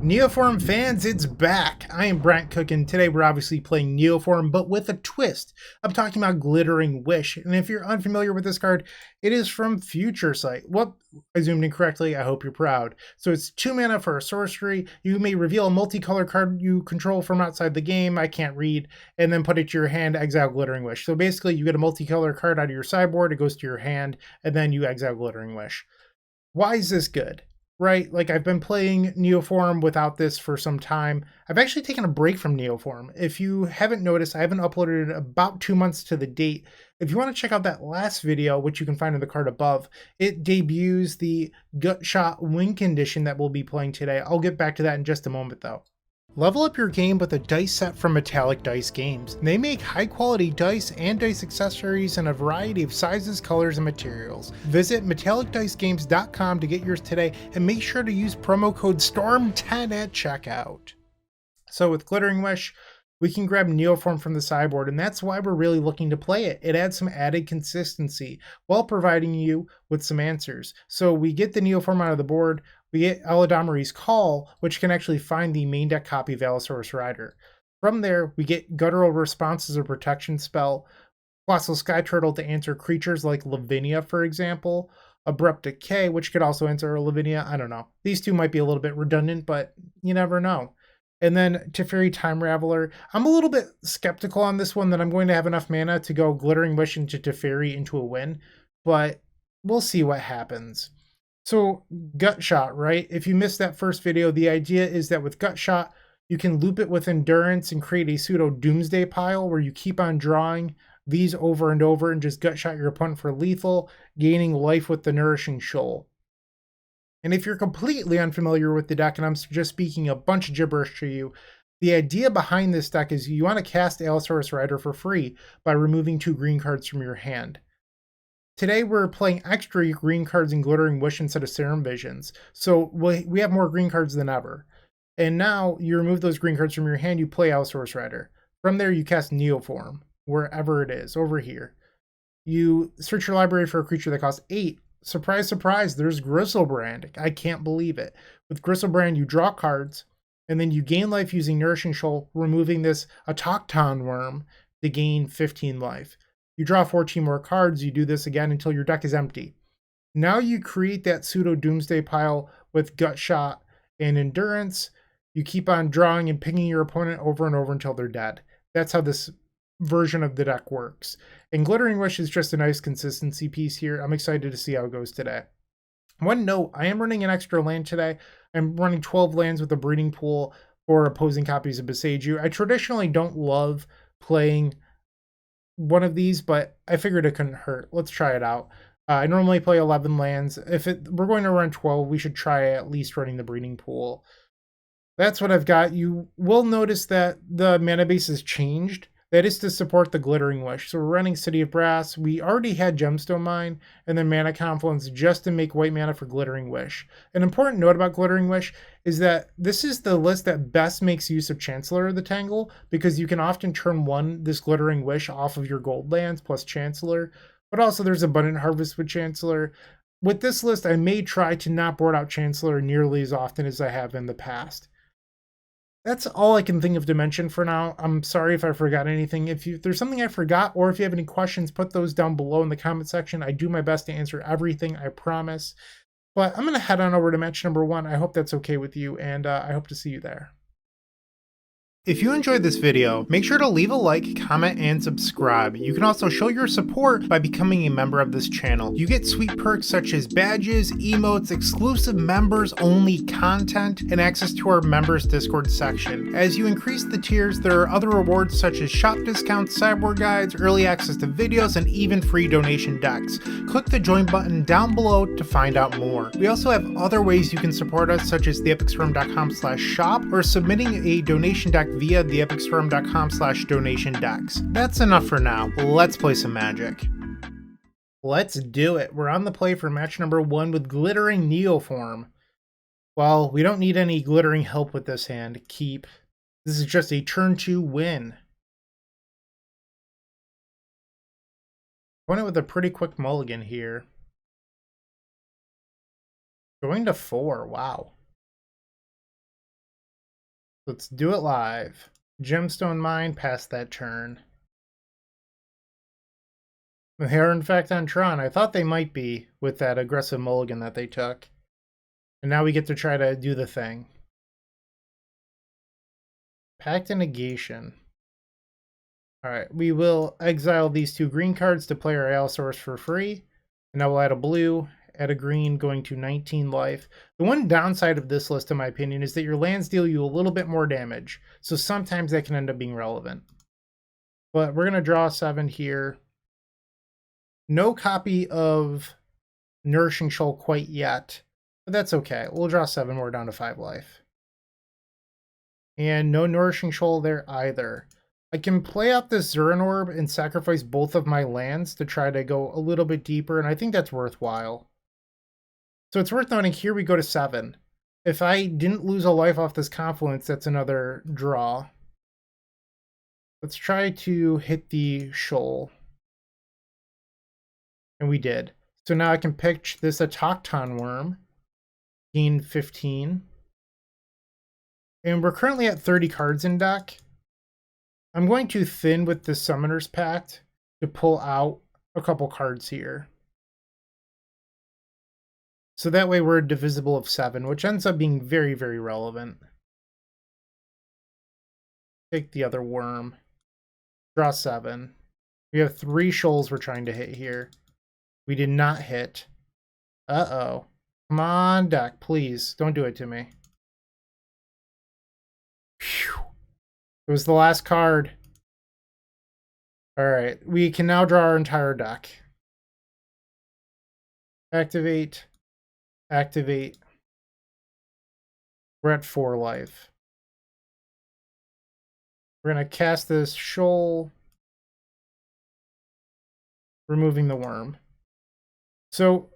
Neoform fans, it's back! I am Bryant Cook, and today we're obviously playing Neoform, but with a twist. I'm talking about Glittering Wish, and if you're unfamiliar with this card, it is from Future Sight. Whoop, I zoomed in correctly, I hope you're proud. So it's 2 mana for a sorcery. You may reveal a multicolor card you control from outside the game, I can't read, and then put it to your hand, exile Glittering Wish. So basically, you get a multicolor card out of your sideboard, it goes to your hand, and then you exile Glittering Wish. Why is this good? Right? Like, I've been playing Neoform without this for some time. I've actually taken a break from Neoform. If you haven't noticed, I haven't uploaded in about 2 months to the date. If you want to check out that last video, which you can find in the card above, it debuts the Gutshot win condition that we'll be playing today. I'll get back to that in just a moment, though. Level up your game with a dice set from Metallic Dice Games. They make high quality dice and dice accessories in a variety of sizes, colors, and materials. Visit metallicdicegames.com to get yours today, and make sure to use promo code STORM10 at checkout. So with Glittering Wish, we can grab Neoform from the sideboard, and that's why we're really looking to play it. It adds some added consistency while providing you with some answers. So we get the Neoform out of the board, we get Eladamri's Call, which can actually find the main deck copy of Allosaurus Rider. From there, we get Guttural Response as a protection spell, Colossal Sky Turtle to answer creatures like Lavinia, for example, Abrupt Decay, which could also answer Lavinia, I don't know. These two might be a little bit redundant, but you never know. And then Teferi Time Raveler. I'm a little bit skeptical on this one that I'm going to have enough mana to go Glittering Wish into Teferi into a win, but we'll see what happens. So Gutshot, right? If you missed that first video, the idea is that with Gutshot, you can loop it with Endurance and create a pseudo Doomsday pile where you keep on drawing these over and over and just Gutshot your opponent for lethal, gaining life with the Nourishing Shoal. And if you're completely unfamiliar with the deck, and I'm just speaking a bunch of gibberish to you, the idea behind this deck is you want to cast Allosaurus Rider for free by removing 2 green cards from your hand. Today we're playing extra green cards in Glittering Wish instead of Serum Visions, so we have more green cards than ever. And now you remove those green cards from your hand, you play Allosaurus Rider. From there you cast Neoform, wherever it is, over here. You search your library for a creature that costs 8. Surprise, surprise, there's Griselbrand. I can't believe it. With Griselbrand, you draw cards, and then you gain life using Nourishing Shoal, removing this Autochthon Wurm to gain 15 life. You draw 14 more cards, you do this again until your deck is empty. Now you create that pseudo Doomsday pile with Gutshot and Endurance. You keep on drawing and pinging your opponent over and over until they're dead. That's how this version of the deck works. And Glittering Wish is just a nice consistency piece here. I'm excited to see how it goes today. One note, I am running an extra land today. I'm running 12 lands with a breeding pool for opposing copies of Beseiju. I traditionally don't love playing one of these, but I figured it couldn't hurt. Let's try it out. I normally play 11 lands. We're going to run 12, we should try at least running the breeding pool. That's what I've got. You will notice that the mana base has changed. That is to support the Glittering Wish. So we're running City of Brass. We already had Gemstone Mine and then Mana Confluence just to make white mana for Glittering Wish. An important note about Glittering Wish is that this is the list that best makes use of Chancellor of the Tangle, because you can often turn one this Glittering Wish off of your gold lands plus Chancellor, but also there's Abundant Harvest with Chancellor. With this list, I may try to not board out Chancellor nearly as often as I have in the past. That's all I can think of to mention for now. I'm sorry if I forgot anything. If there's something I forgot, or if you have any questions, put those down below in the comment section. I do my best to answer everything, I promise. But I'm going to head on over to match number 1. I hope that's okay with you, and I hope to see you there. If you enjoyed this video, make sure to leave a like, comment, and subscribe. You can also show your support by becoming a member of this channel. You get sweet perks such as badges, emotes, exclusive members only content, and access to our members Discord section. As you increase the tiers, there are other rewards such as shop discounts, sideboard guides, early access to videos, and even free donation decks. Click the join button down below to find out more. We also have other ways you can support us, such as theepicswarm.com/shop or submitting a donation deck via theepicswarm.com/donation decks. That's enough for now. Let's play some Magic. Let's do it. We're on the play for match number 1 with Glittering Neoform. Well, we don't need any glittering help with this hand. Keep. This is just a turn 2 win. Going with a pretty quick mulligan here. Going to 4. Wow. Let's do it live. Gemstone Mine past that turn. They are in fact on Tron. I thought they might be with that aggressive mulligan that they took. And now we get to try to do the thing. Pact and Negation. Alright, we will exile these 2 green cards to play our Allosaurus for free. And now we'll add a blue, add a green, going to 19 life. The one downside of this list, in my opinion, is that your lands deal you a little bit more damage. So sometimes that can end up being relevant. But we're going to draw 7 here. No copy of Nourishing Shoal quite yet. But that's okay. We'll draw 7 more down to 5 life. And no Nourishing Shoal there either. I can play out this Zuran Orb and sacrifice both of my lands to try to go a little bit deeper, and I think that's worthwhile. So it's worth noting here we go to 7. If I didn't lose a life off this Confluence, that's another draw. Let's try to hit the Shoal. And we did. So now I can pitch this Autochthon Wurm. Gain 15. And we're currently at 30 cards in deck. I'm going to thin with the Summoner's Pact to pull out a couple cards here. So that way we're a divisible of 7, which ends up being very, very relevant. Take the other worm. Draw 7. We have 3 shoals we're trying to hit here. We did not hit. Uh-oh. Come on, deck, please. Don't do it to me. Phew. It was the last card. Alright, we can now draw our entire deck. Activate. Activate. We're at 4 life. We're going to cast this Shoal. Removing the worm. So,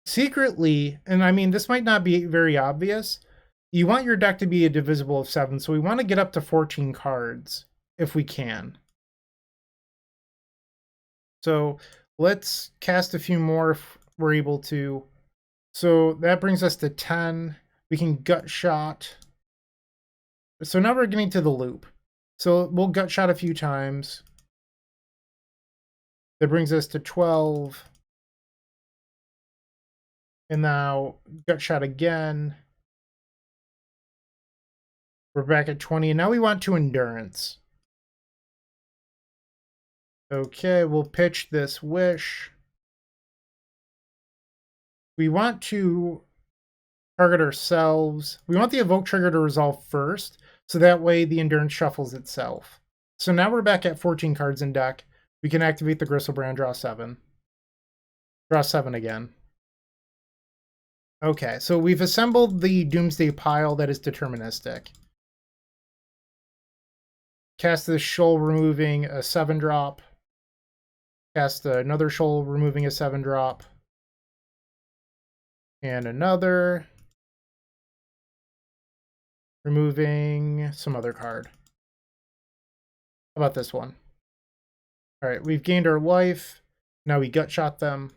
secretly, and I mean, this might not be very obvious, you want your deck to be a divisible of 7, so we want to get up to 14 cards, if we can. So, let's cast a few more if we're able to. So, that brings us to 10. We can Gut Shot. So now we're getting to the loop. So, we'll Gut Shot a few times. That brings us to 12. And now, Gut Shot again. We're back at 20, and now we want to Endurance. Okay, we'll pitch this Wish. We want to target ourselves. We want the Evoke trigger to resolve first, so that way the Endurance shuffles itself. So now we're back at 14 cards in deck. We can activate the Griselbrand, draw 7. Draw 7 again. Okay, so we've assembled the Doomsday pile that is deterministic. Cast this Shoal, removing a 7-drop. Cast another Shoal, removing a 7-drop. And another. Removing some other card. How about this one? Alright, we've gained our life. Now we Gut Shot them.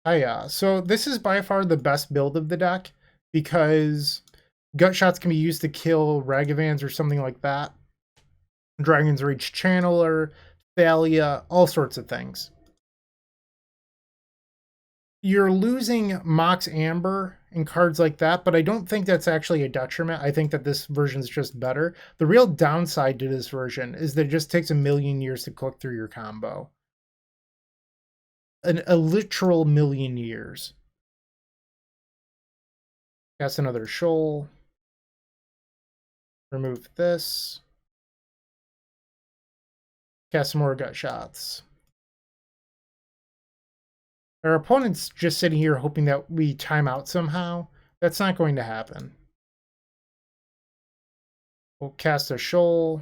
Hiya. So this is by far the best build of the deck, because Gut Shots can be used to kill Ragavans or something like that. Dragon's Reach Channeler, Thalia, all sorts of things. You're losing Mox Amber and cards like that, but I don't think that's actually a detriment. I think that this version is just better. The real downside to this version is that it just takes a million years to click through your combo. A literal million years. Cast another Shoal. Remove this. Cast some more Gut Shots. Our opponent's just sitting here hoping that we time out somehow. That's not going to happen. We'll cast a Shoal.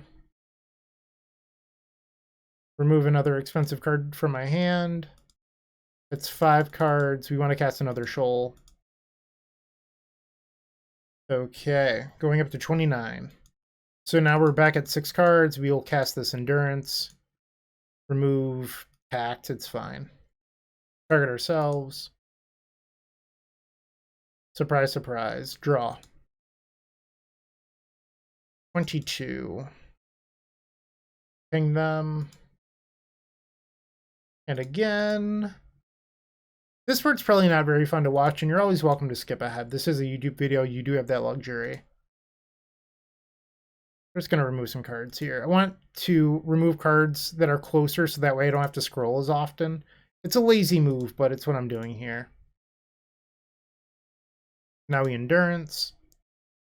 Remove another expensive card from my hand. It's 5 cards. We want to cast another Shoal. Okay, going up to 29. So now we're back at 6 cards. We will cast this Endurance. Remove Pact. It's fine. Target ourselves. Surprise, surprise. Draw. 22. Ping them. And again. This part's probably not very fun to watch, and you're always welcome to skip ahead. This is a YouTube video. You do have that luxury. I'm just going to remove some cards here. I want to remove cards that are closer so that way I don't have to scroll as often. It's a lazy move, but it's what I'm doing here. Now we Endurance.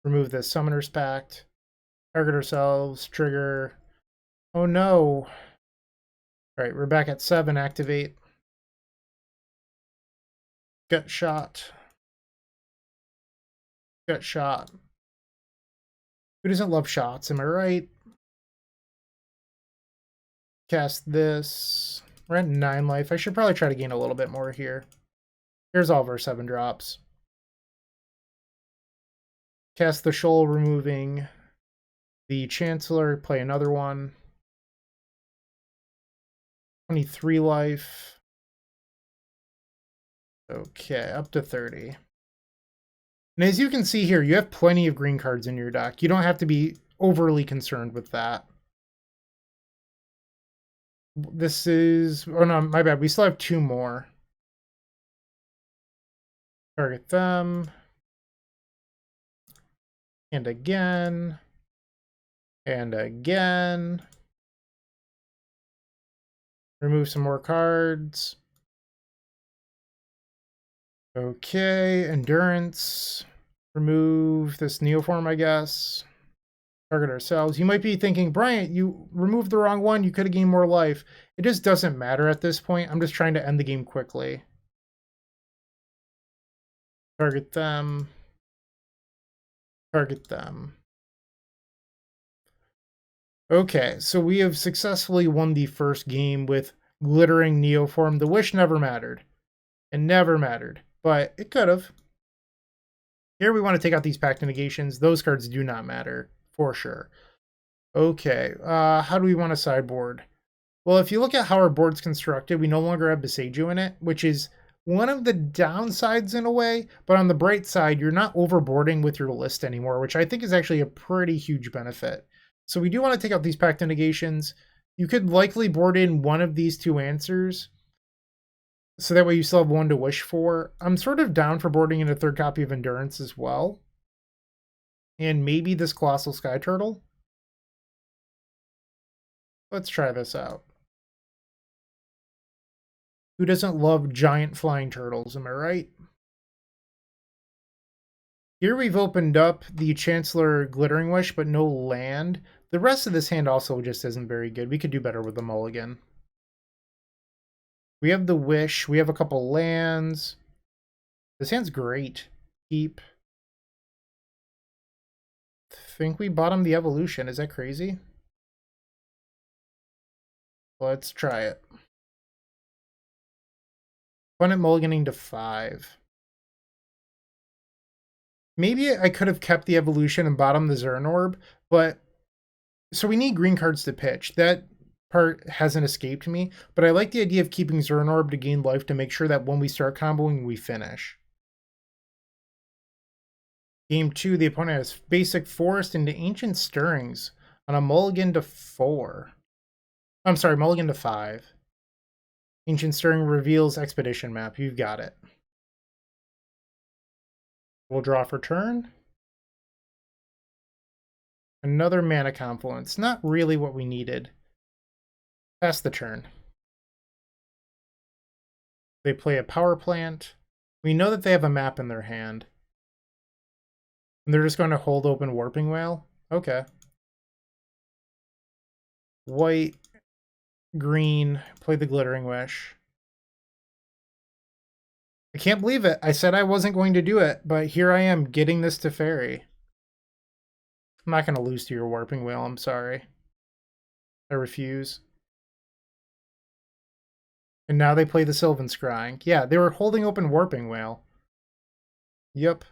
Remove this Summoner's Pact. Target ourselves. Trigger. Oh no. Alright, we're back at 7. Activate. Gut Shot. Gut Shot. Who doesn't love shots, am I right? Cast this. We're at 9 life. I should probably try to gain a little bit more here. Here's all of our 7 drops. Cast the Shoal, removing the Chancellor. Play another one. 23 life. Okay, up to 30. And as you can see here, you have plenty of green cards in your deck. You don't have to be overly concerned with that. This is... Oh no, my bad. We still have 2 more. Target them. And again. And again. Remove some more cards. Okay, Endurance. Remove this Neoform, I guess. Target ourselves. You might be thinking, Bryant, you removed the wrong one. You could have gained more life. It just doesn't matter at this point. I'm just trying to end the game quickly. Target them. Target them. Okay, so we have successfully won the first game with Glittering Neoform. The wish never mattered. It never mattered, but it could have. Here we want to take out these pact negations. Those cards do not matter, for sure. Okay, how do we want to sideboard? Well, if you look at how our board's constructed, we no longer have Beseiju in it, which is one of the downsides in a way, but on the bright side, you're not overboarding with your list anymore, which I think is actually a pretty huge benefit. So we do want to take out these pact negations. You could likely board in one of these 2 answers, so that way you still have 1 to wish for. I'm sort of down for boarding in a 3rd copy of Endurance as well. And maybe this Colossal Sky Turtle. Let's try this out. Who doesn't love giant flying turtles, am I right? Here we've opened up the Chancellor Glittering Wish, but no land. The rest of this hand also just isn't very good. We could do better with the mulligan. We have the Wish. We have a couple lands. This hand's great. Keep. Think we bottom the Evolution. Is that crazy? Let's try it. Opponent mulliganing to 5. Maybe I could have kept the Evolution and bottomed the Zern Orb, but... So we need green cards to pitch. That part hasn't escaped me, but I like the idea of keeping Zern Orb to gain life to make sure that when we start comboing, we finish. Game 2, the opponent has basic Forest into Ancient Stirrings on a mulligan to 4. I'm sorry, mulligan to 5. Ancient Stirring reveals Expedition Map. You've got it. We'll draw for turn. Another Mana Confluence. Not really what we needed. Pass the turn. They play a Power Plant. We know that they have a map in their hand. And they're just going to hold open Warping Whale? Okay. White, green, play the Glittering Wish. I can't believe it. I said I wasn't going to do it, but here I am getting this to Fairy. I'm not going to lose to your Warping Whale, I'm sorry. I refuse. And now they play the Sylvan Scrying. Yeah, they were holding open Warping Whale. Yep.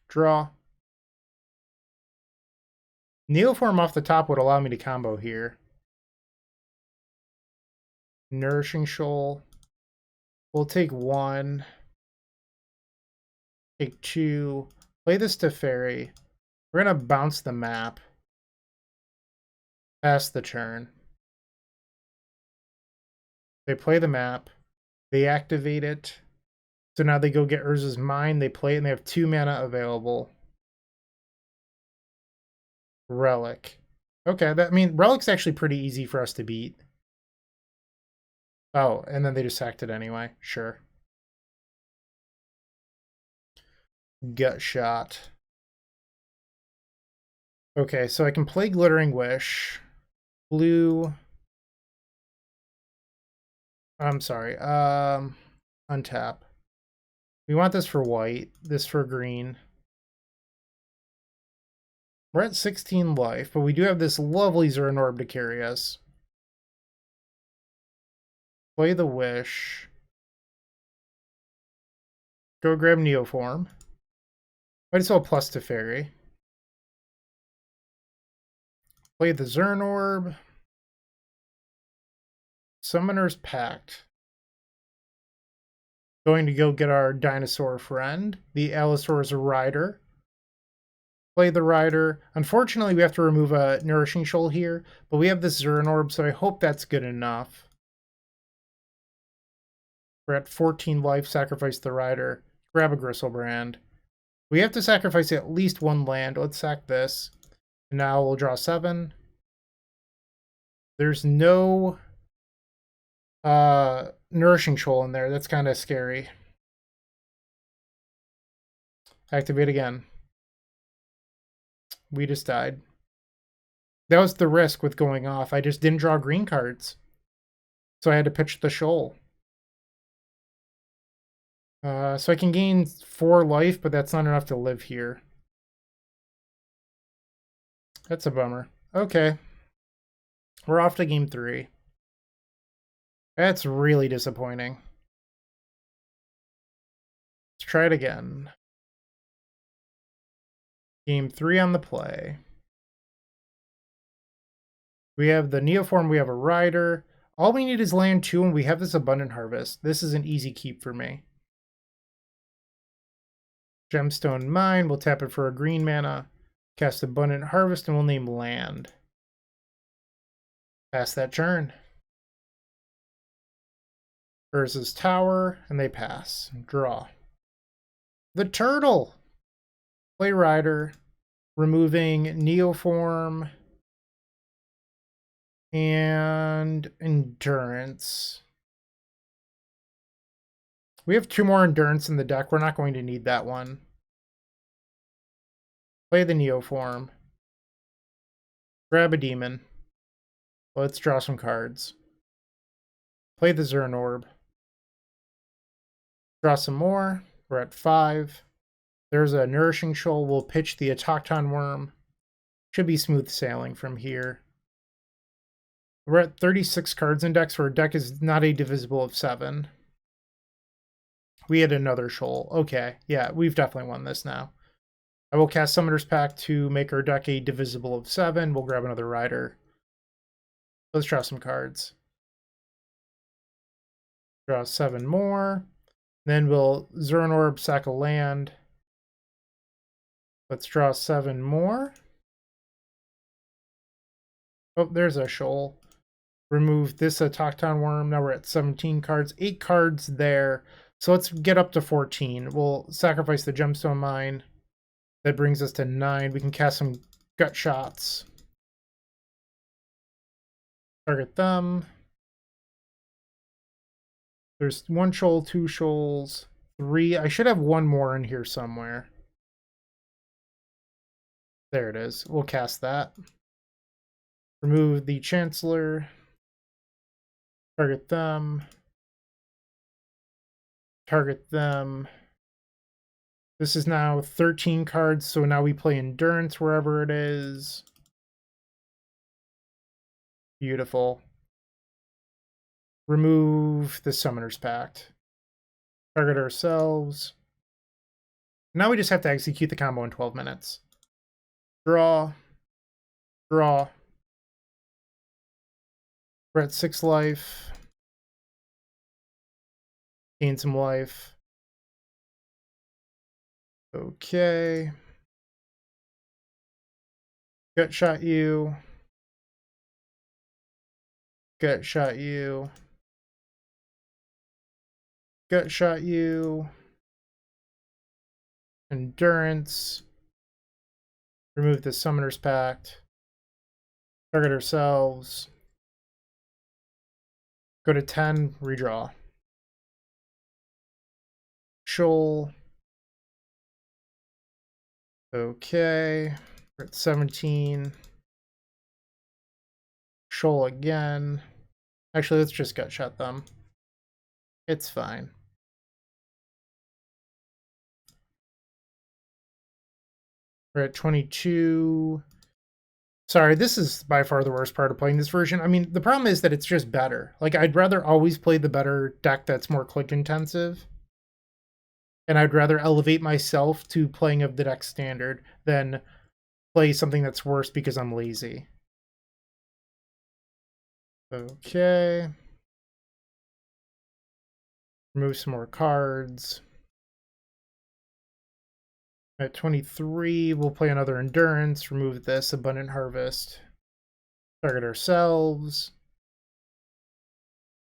Draw. Neoform off the top would allow me to combo here. Nourishing Shoal. We'll take 1. Take 2. Play this to Fairy. We're gonna bounce the map. Pass the turn. They play the map. They activate it. So now they go get Urza's Mine. They play it and they have 2 mana available. Relic. Okay, Relic's actually pretty easy for us to beat. Oh, and then they just sacked it anyway. Sure. Gut shot. Okay, so I can play Glittering Wish. Blue. I'm sorry. Untap. We want this for white, this for green. We're at 16 life, but we do have this lovely Zernorb to carry us. Play the Wish. Go grab Neoform. Might as well plus to Fairy. Play the Zernorb. Summoner's Pact. Going to go get our dinosaur friend, the Allosaurus Rider. Play the Rider. Unfortunately, we have to remove a Nourishing Shoal here, but we have this Zernorb, so I hope that's good enough. We're at 14 life, sacrifice the Rider. Grab a Griselbrand. We have to sacrifice at least 1 land. Let's sack this. And now we'll draw 7. There's no Nourishing Shoal in there. That's kind of scary. Activate again. We just died. That was the risk with going off. I just didn't draw green cards. So I had to pitch the Shoal. So I can gain 4 life, but that's not enough to live here. That's a bummer. Okay. We're off to game 3. That's really disappointing. Let's try it again. Game 3 on the play. We have the Neoform, we have a Rider. All we need is land 2, and we have this Abundant Harvest. This is an easy keep for me. Gemstone Mine, we'll tap it for a green mana. Cast Abundant Harvest, and we'll name land. Pass that turn. Urza's Tower, and they pass. Draw. The Turtle! Play Rider, removing Neoform and Endurance. We have 2 more Endurance in the deck. We're not going to need that one. Play the Neoform. Grab a Demon. Let's draw some cards. Play the Zernorb. Draw some more. We're at 5. There's a Nourishing Shoal. We'll pitch the Autochthon Wurm. Should be smooth sailing from here. We're at 36 cards in decks, where a deck is not a divisible of 7. We had another Shoal. Okay, yeah, we've definitely won this now. I will cast Summoner's Pact to make our deck a divisible of 7. We'll grab another Rider. Let's draw some cards. Draw 7 more. Then we'll Zernorb, sack a land. Let's draw 7 more. Oh, there's a Shoal. Remove this Autochthon Wurm. Now we're at 17 cards. 8 cards there. So let's get up to 14. We'll sacrifice the Gemstone Mine. That brings us to 9. We can cast some Gut Shots. Target them. There's 1 Shoal, 2 Shoals, 3. I should have 1 more in here somewhere. There it is. We'll cast that. Remove the Chancellor. Target them. Target them. This is now 13 cards, so now we play Endurance wherever it is. Beautiful. Remove the Summoner's Pact. Target ourselves. Now we just have to execute the combo in 12 minutes. Draw. Draw. We're at 6 life. Gain some life. Okay. Gut shot you. Gut shot you. Gut shot you. Endurance. Remove the Summoner's Pact. Target ourselves. Go to 10, redraw. Shoal. Okay. We're at 17. Shoal again. Actually, let's just gut shot them. It's fine. We're at 22. Sorry, this is by far the worst part of playing this version. I mean, the problem is that it's just better. Like, I'd rather always play the better deck that's more click intensive. And I'd rather elevate myself to playing of the deck standard than play something that's worse because I'm lazy. Okay. Remove some more cards. At 23, we'll play another Endurance. Remove this, Abundant Harvest. Target ourselves.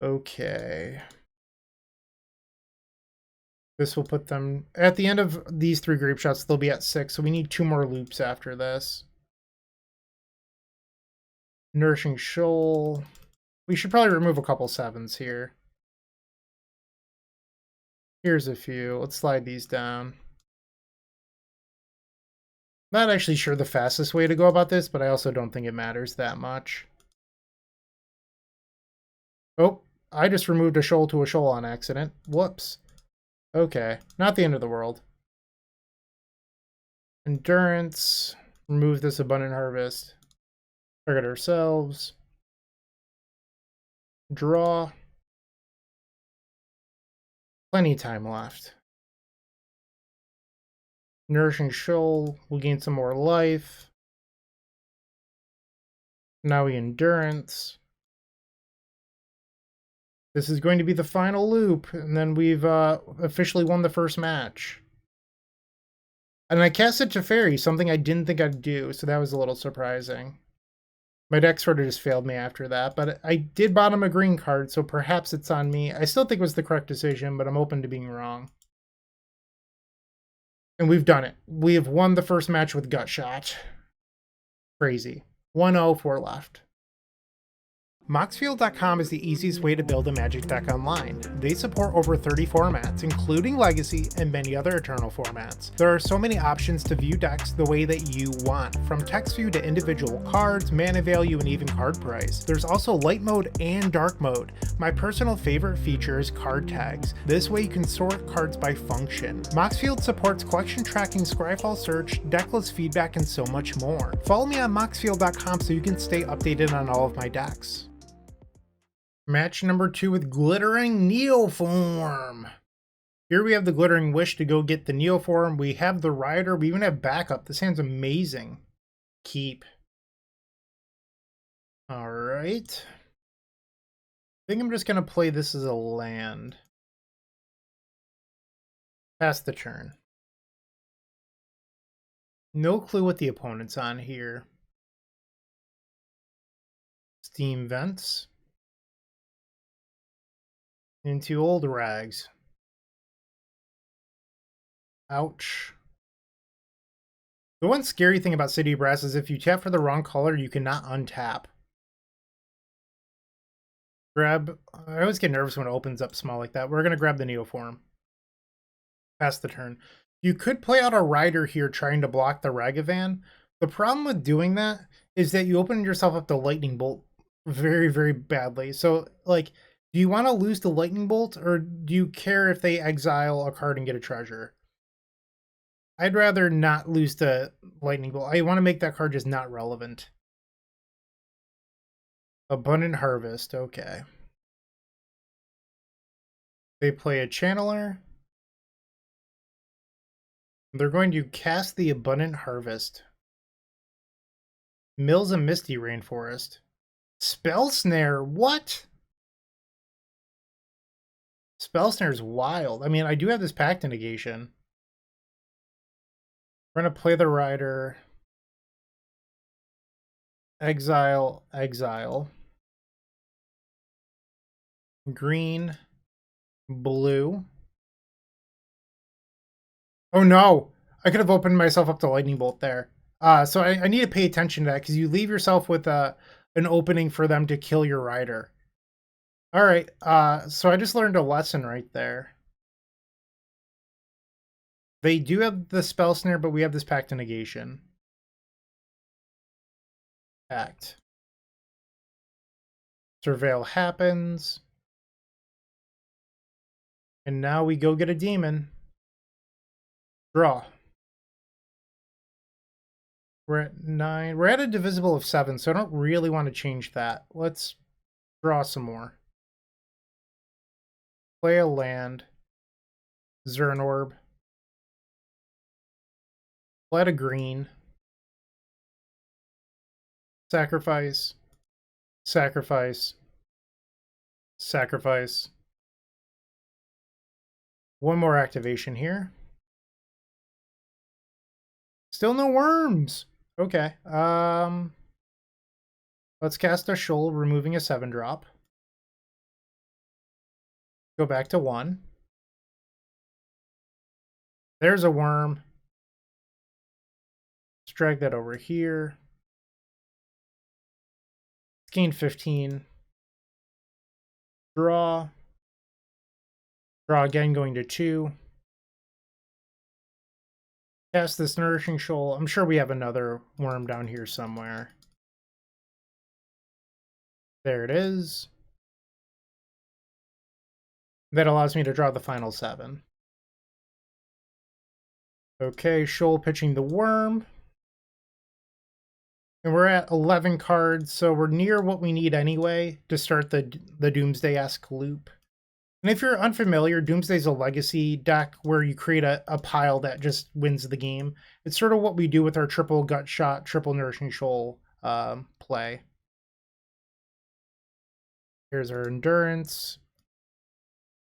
Okay. This will put them... At the end of these 3 grape shots, they'll be at 6, so we need 2 more loops after this. Nourishing Shoal. We should probably remove a couple 7s here. Here's a few. Let's slide these down. Not actually sure the fastest way to go about this, but I also don't think it matters that much. Oh, I just removed a shoal to a shoal on accident. Whoops. Okay, not the end of the world. Endurance. Remove this Abundant Harvest. Target ourselves. Draw. Plenty of time left. Nourishing Shoal. We'll gain some more life. Now we Endurance. This is going to be the final loop, and then we've officially won the first match. And I cast it to Fairy, something I didn't think I'd do, so that was a little surprising. My deck sort of just failed me after that, but I did bottom a green card, so perhaps it's on me. I still think it was the correct decision, but I'm open to being wrong. And we've done it. We have won the first match with Gut Shot. Crazy. 1-0, 4 left. Moxfield.com is the easiest way to build a Magic deck online. They support over 30 formats, including Legacy and many other Eternal formats. There are so many options to view decks the way that you want, from text view to individual cards, mana value, and even card price. There's also light mode and dark mode. My personal favorite feature is card tags. This way you can sort cards by function. Moxfield supports collection tracking, Scryfall search, decklist feedback, and so much more. Follow me on Moxfield.com so you can stay updated on all of my decks. Match number 2 with Glittering Neoform. Here we have the Glittering Wish to go get the Neoform. We have the Rider. We even have backup. This hand's amazing. Keep. Alright. I think I'm just going to play this as a land. Pass the turn. No clue what the opponent's on here. Steam Vents. Into Old Rags. Ouch. The one scary thing about City Brass is if you tap for the wrong color, you cannot untap. Grab... I always get nervous when it opens up small like that. We're going to grab the Neoform. Pass the turn. You could play out a Rider here trying to block the Ragavan. The problem with doing that is that you open yourself up to Lightning Bolt very, very badly. So, like... Do you want to lose the Lightning Bolt, or do you care if they exile a card and get a treasure? I'd rather not lose the Lightning Bolt. I want to make that card just not relevant. Abundant Harvest, okay. They play a Channeler. They're going to cast the Abundant Harvest. Mills a Misty Rainforest. Spell Snare, what? Spell Snare's wild. I mean, I do have this Pact Negation. We're going to play the Rider. Exile, exile. Green, blue. Oh no! I could have opened myself up to Lightning Bolt there. So I need to pay attention to that because you leave yourself with an opening for them to kill your rider. All right. So I just learned a lesson right there. They do have the spell snare, but we have this pact to negation. Pact. Surveil happens. And now we go get a demon. Draw. We're at 9. We're at a divisible of 7, so I don't really want to change that. Let's draw some more. Play a land. Zern Orb. Play a green. Sacrifice. Sacrifice. Sacrifice. One more activation here. Still no worms. Okay. Let's cast a Shoal, removing a 7-drop. Go back to 1. There's a worm. Let's drag that over here. Gain 15. Draw. Draw again, going to 2. Cast this Nourishing Shoal. I'm sure we have another worm down here somewhere. There it is. That allows me to draw the final 7. Okay, Shoal pitching the worm. And we're at 11 cards, so we're near what we need anyway to start the Doomsday-esque loop. And if you're unfamiliar, Doomsday's a legacy deck where you create a pile that just wins the game. It's sort of what we do with our triple gut shot, triple Nourishing Shoal play. Here's our endurance.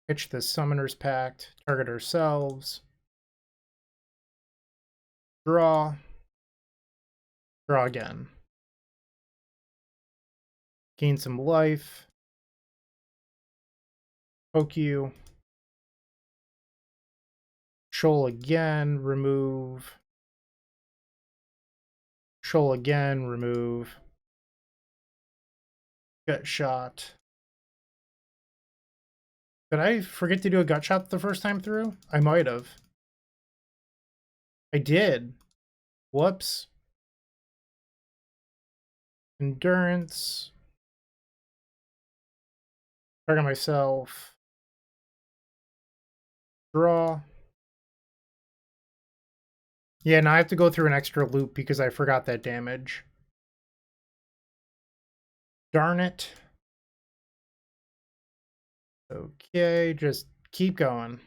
Pitch the Summoner's Pact. Target ourselves. Draw. Draw again. Gain some life. Poke you. Shoal again, remove. Shoal again, remove. Gut shot. Did I forget to do a gut shot the first time through? I might have. I did. Whoops. Endurance. Target myself. Draw. Yeah, now I have to go through an extra loop because I forgot that damage. Darn it. Okay, just keep going.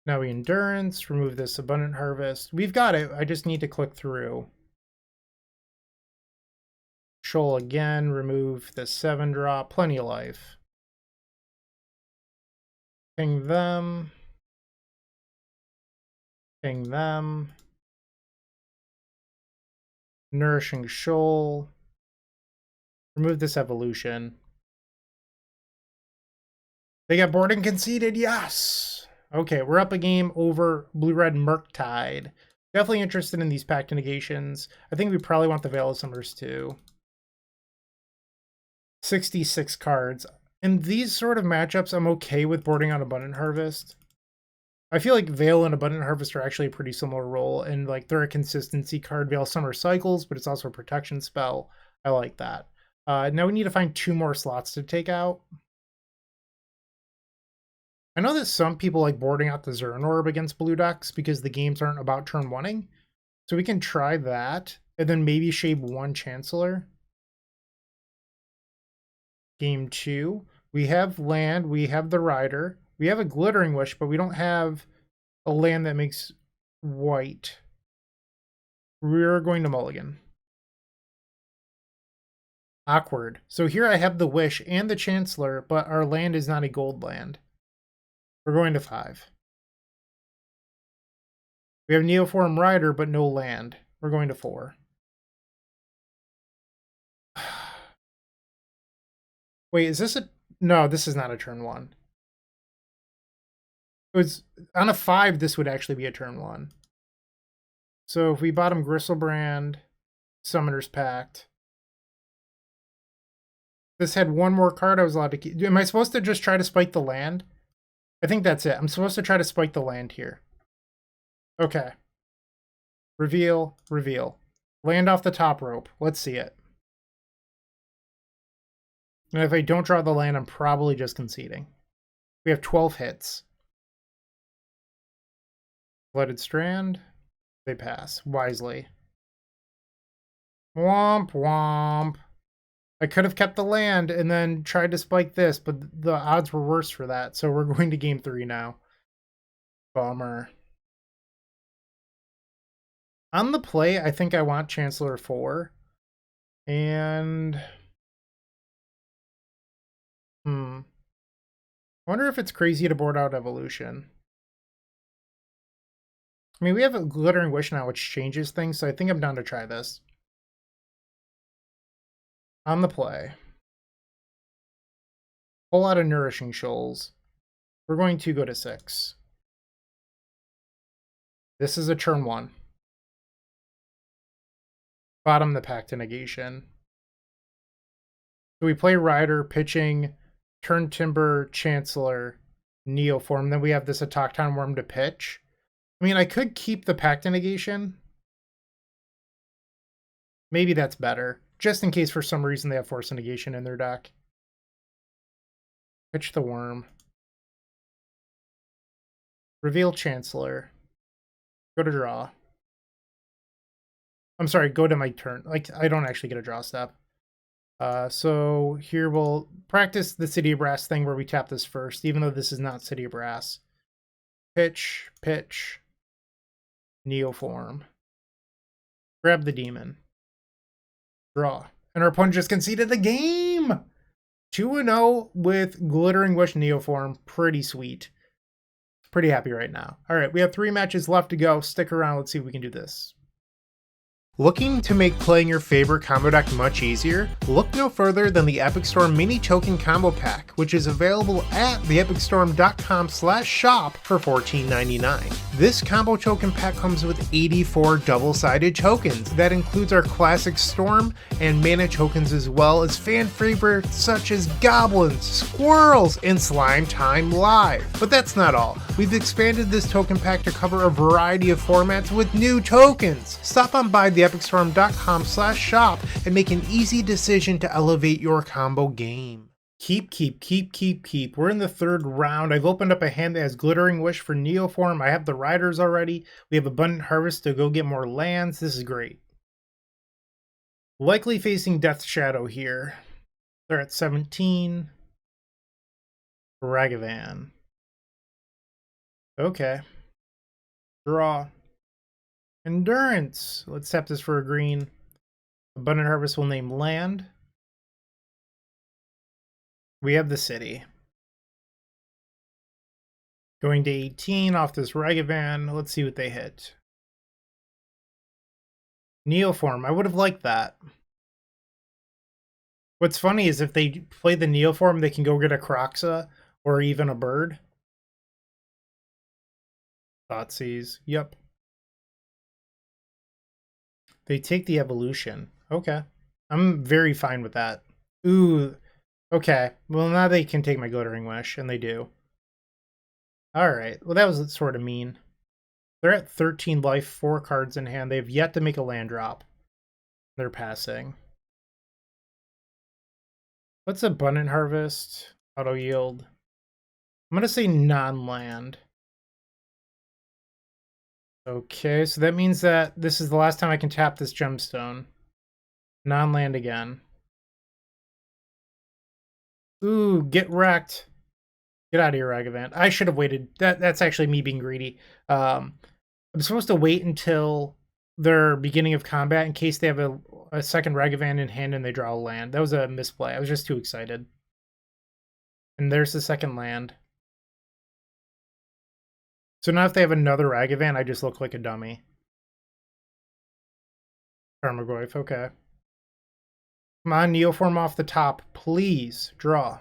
Now we endurance, remove this abundant harvest. We've got it. I just need to click through. Shoal again, remove the 7-drop, plenty of life. Ping them. Ping them. Nourishing Shoal. Remove this evolution. They got bored and conceded, yes! Okay, we're up a game over Blue-Red Murktide. Definitely interested in these pact negations. I think we probably want the Veil of Summers too. 66 cards. In these sort of matchups, I'm okay with boarding on Abundant Harvest. I feel like Veil and Abundant Harvest are actually a pretty similar role, and like they're a consistency card. Veil Summer cycles, but it's also a protection spell. I like that. Now we need to find 2 more slots to take out. I know that some people like boarding out the Zern Orb against blue decks because the games aren't about turn 1-ing. So we can try that, and then maybe shave 1 Chancellor. Game 2. We have land, we have the Rider. We have a Glittering Wish, but we don't have a land that makes white. We're going to mulligan. Awkward. So here I have the Wish and the Chancellor, but our land is not a gold land. We're going to 5. We have Neoform Rider, but no land. We're going to 4. Wait, is this a... No, this is not a turn 1. It was... On a 5, this would actually be a turn 1. So if we bottom Griselbrand, Summoner's Pact... This had one more card I was allowed to keep. Am I supposed to just try to spike the land? I think that's it. I'm supposed to try to spike the land here. Okay. Reveal, reveal. Land off the top rope. Let's see it. And if I don't draw the land, I'm probably just conceding. We have 12 hits. Flooded Strand. They pass. Wisely. Womp, womp. I could have kept the land and then tried to spike this, but the odds were worse for that. So we're going to game 3 now. Bummer. On the play, I think I want Chancellor 4. And... I wonder if it's crazy to board out Evolution. I mean, we have a Glittering Wish now, which changes things, so I think I'm down to try this. On the play. Pull out of Nourishing Shoals. We're going to go to 6. This is a turn 1. Bottom the Pact to Negation. So we play Rider, pitching, turn Timber, Chancellor, Neoform. Then we have this Autochthon Wurm to pitch. I mean, I could keep the Pact to Negation. Maybe that's better. Just in case for some reason they have Force of Negation in their deck. Pitch the Worm. Reveal Chancellor. Go to draw. I'm sorry, go to my turn. Like, I don't actually get a draw step. So here we'll practice the City of Brass thing where we tap this first, even though this is not City of Brass. Pitch, pitch. Neoform. Grab the Demon. Draw. And our opponent just conceded the game! 2-0 with Glittering Wish Neoform. Pretty sweet. Pretty happy right now. Alright, we have 3 matches left to go. Stick around. Let's see if we can do this. Looking to make playing your favorite combo deck much easier? Look no further than the Epic Storm Mini Token Combo Pack, which is available at theepicstorm.com/shop for $14.99. This combo token pack comes with 84 double-sided tokens. That includes our classic Storm and mana tokens, as well as fan favorites such as Goblins, Squirrels, and Slime Time Live. But that's not all. We've expanded this token pack to cover a variety of formats with new tokens. Stop on by theepicstorm.com/shop and make an easy decision to elevate your combo game. Keep. We're in the 3rd round. I've opened up a hand that has Glittering Wish for Neoform. I have the Riders already. We have Abundant Harvest to go get more lands. This is great. Likely facing Death Shadow here. They're at 17. Ragavan. Okay. Draw. Endurance. Let's tap this for a green. Abundant Harvest will name land. We have the city. Going to 18 off this Ragavan. Let's see what they hit. Neoform. I would have liked that. What's funny is if they play the Neoform, they can go get a Croxa or even a bird. Thoughtseize. Yep. They take the evolution. Okay. I'm very fine with that. Ooh. Okay. Well, now they can take my Glittering Wish, and they do. Alright. Well, that was sort of mean. They're at 13 life, 4 cards in hand. They've yet to make a land drop. They're passing. What's Abundant Harvest? Auto yield. I'm going to say non-land. Okay, so that means that this is the last time I can tap this gemstone. Non-land again. Ooh, get wrecked. Get out of here, Ragavan. I should have waited. That's actually me being greedy. I'm supposed to wait until their beginning of combat in case they have a second Ragavan in hand and they draw a land. That was a misplay. I was just too excited. And there's the second land. So now if they have another Ragavan, I just look like a dummy. Tarmogoyf, okay. Come on, Neoform off the top. Please, draw.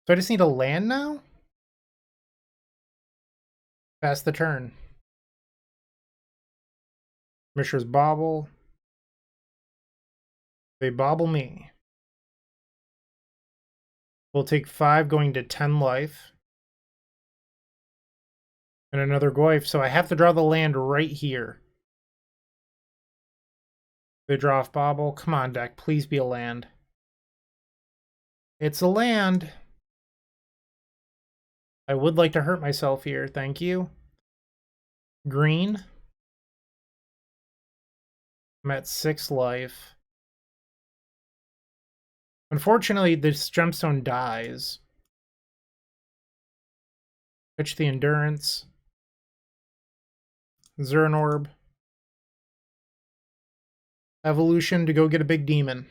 So I just need a land now? Pass the turn. Mishra's Bobble. They bobble me. We'll take 5 going to 10 life. And another Goyf, so I have to draw the land right here. They draw off Bobble. Come on, deck. Please be a land. It's a land. I would like to hurt myself here. Thank you. Green. I'm at 6 life. Unfortunately, this gemstone dies. Pitch the Endurance. Zernorb. Evolution to go get a big demon.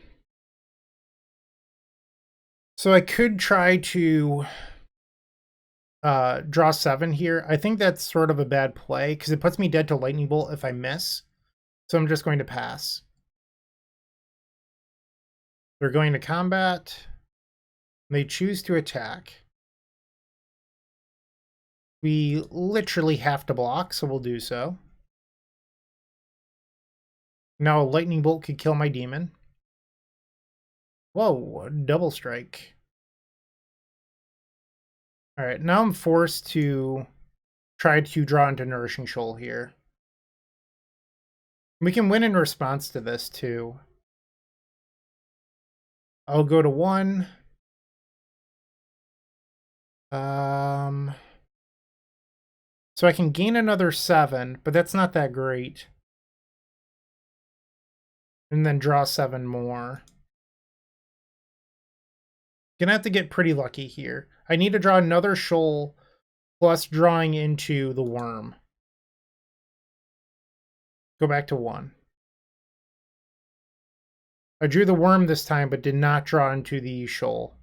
So I could try to draw 7 here. I think that's sort of a bad play because it puts me dead to Lightning Bolt if I miss. So I'm just going to pass. They're going to combat. They choose to attack. We literally have to block, so we'll do so. Now a Lightning Bolt could kill my demon. Whoa, double strike. Alright, now I'm forced to try to draw into Nourishing Shoal here. We can win in response to this, too. I'll go to 1. So I can gain another 7, but that's not that great. And then draw 7 more. Gonna have to get pretty lucky here. I need to draw another shoal plus drawing into the worm. Go back to 1. I drew the worm this time, but did not draw into the shoal.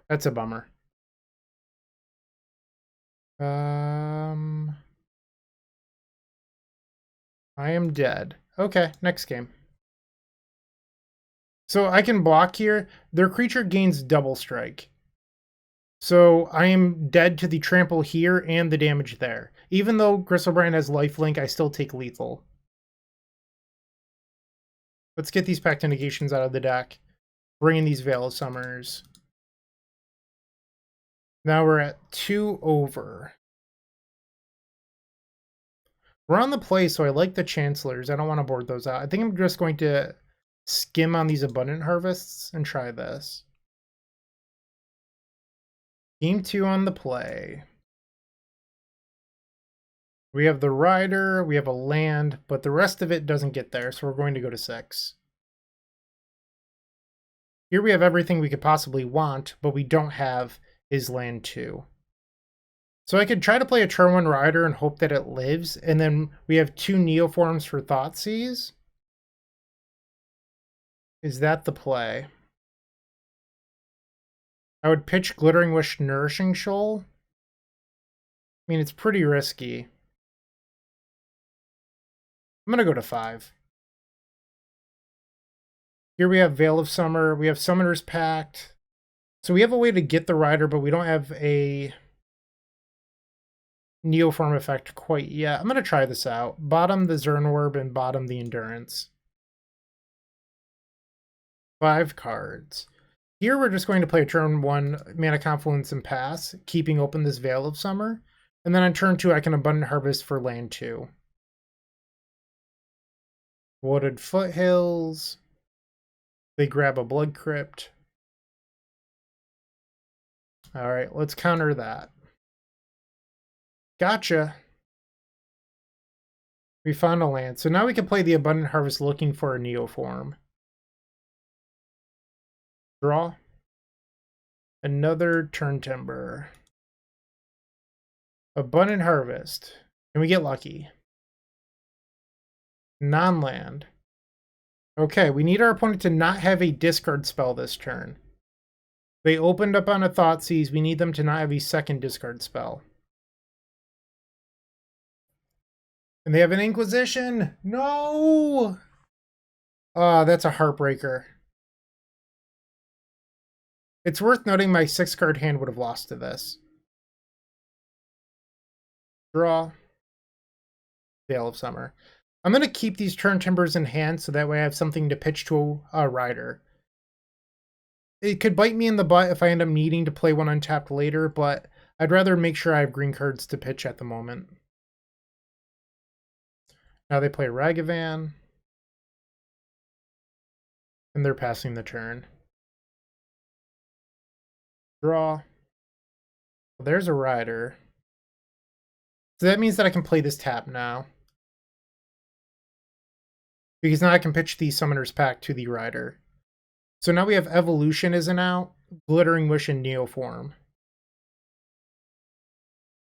That's a bummer. I am dead. Okay, next game. So I can block here. Their creature gains double strike. So I am dead to the trample here and the damage there. Even though Griselbrand has lifelink, I still take lethal. Let's get these Pact of Negations out of the deck. Bring in these Veil of Summers. Now we're at 2 over. We're on the play, so I like the Chancellors. I don't want to board those out. I think I'm just going to skim on these Abundant Harvests and try this. Game 2 on the play. We have the Rider, we have a land, but the rest of it doesn't get there, so we're going to go to 6. Here we have everything we could possibly want, but we don't have is land 2. So I could try to play a turn 1 Rider and hope that it lives, and then we have 2 Neoforms for Thoughtseize. Is that the play? I would pitch Glittering Wish Nourishing Shoal. I mean, it's pretty risky. I'm going to go to 5. Here we have Veil of Summer. We have Summoner's Pact. So we have a way to get the Rider, but we don't have a Neoform effect quite yet. I'm going to try this out. Bottom the Zernorb and bottom the Endurance. 5 cards. Here we're just going to play turn 1 Mana Confluence and pass, keeping open this Veil of Summer. And then on turn 2 I can Abundant Harvest for land 2. Wooded Foothills. They grab a Blood Crypt. Alright, let's counter that. Gotcha. We found a land. So now we can play the Abundant Harvest looking for a Neoform. Draw. Another Turn Timber. Abundant Harvest. Can we get lucky? Non-land. Okay, we need our opponent to not have a discard spell this turn. They opened up on a Thoughtseize. We need them to not have a second discard spell. And they have an Inquisition! No! That's a heartbreaker. It's worth noting my 6-card hand would have lost to this. Draw. Veil of Summer. I'm going to keep these turn timbers in hand so that way I have something to pitch to a rider. It could bite me in the butt if I end up needing to play one untapped later, but I'd rather make sure I have green cards to pitch at the moment. Now they play Ragavan. And they're passing the turn. Draw. Well, there's a rider. So that means that I can play this tap now. Because now I can pitch the Summoner's Pact to the rider. So now we have Evolution isn't out, Glittering Wish, and Neoform.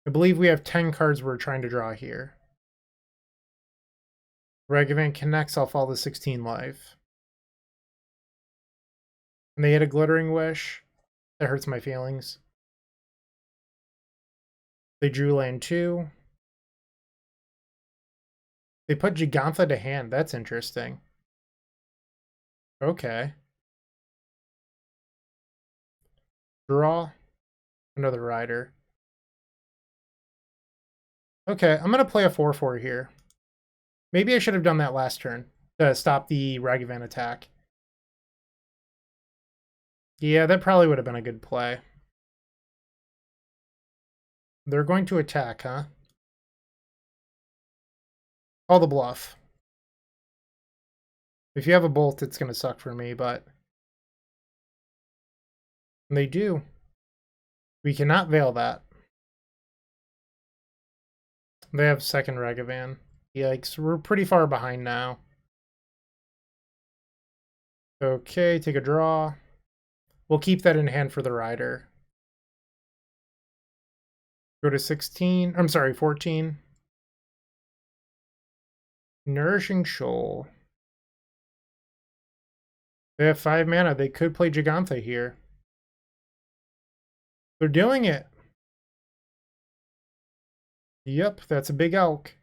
I believe we have 10 cards we're trying to draw here. Ragavan connects, I'll fall to 16 life. And they hit a Glittering Wish. That hurts my feelings. They drew land 2. They put Gigantha to hand. That's interesting. Okay. Draw. Another rider. Okay, I'm going to play a 4/4 here. Maybe I should have done that last turn to stop the Ragavan attack. Yeah, that probably would have been a good play. They're going to attack, huh? Call the bluff. If you have a bolt, it's going to suck for me, but... And they do. We cannot veil that. They have second Ragavan. Yikes, we're pretty far behind now. Okay, take a draw. We'll keep that in hand for the rider. Go to 16. I'm sorry, 14. Nourishing Shoal. They have 5 mana. They could play Gigantha here. They're doing it. Yep, that's a big elk.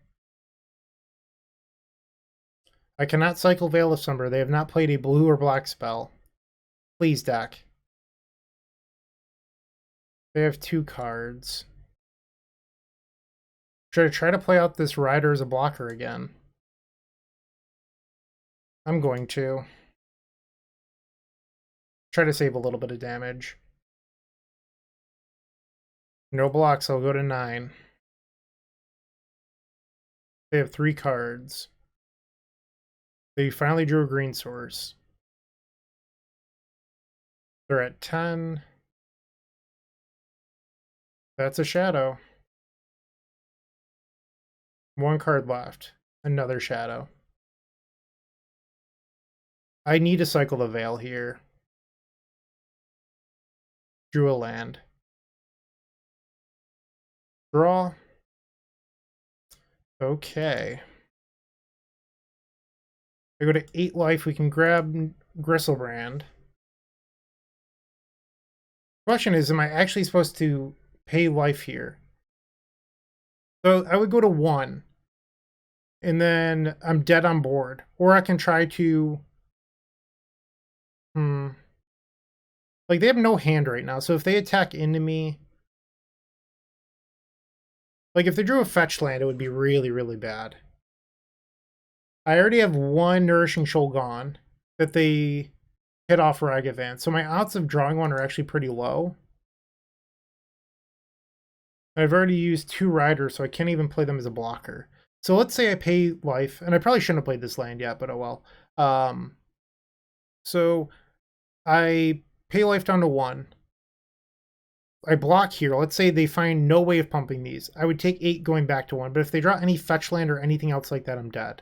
I cannot cycle Veil of Summer. They have not played a blue or black spell. Please, deck. They have 2 cards. Should I try to play out this rider as a blocker again? I'm going to. Try to save a little bit of damage. No blocks, I'll go to 9. They have 3 cards. They finally drew a green source. They're at 10. That's a shadow. 1 card left. Another shadow. I need to cycle the Veil here. Drew a land. Draw. Okay. I go to 8 life. We can grab Griselbrand. Question is, am I actually supposed to pay life here? So I would go to 1. And then I'm dead on board. Or I can try to... Like, they have no hand right now. So if they attack into me... Like, if they drew a fetch land, it would be really, really bad. I already have 1 Nourishing Shoal gone that they hit off Ragavan. So my odds of drawing one are actually pretty low. I've already used 2 riders, so I can't even play them as a blocker. So let's say I pay life, and I probably shouldn't have played this land yet, but oh well. So I pay life down to 1. I block here. Let's say they find no way of pumping these. I would take 8 going back to 1, but if they draw any fetch land or anything else like that, I'm dead.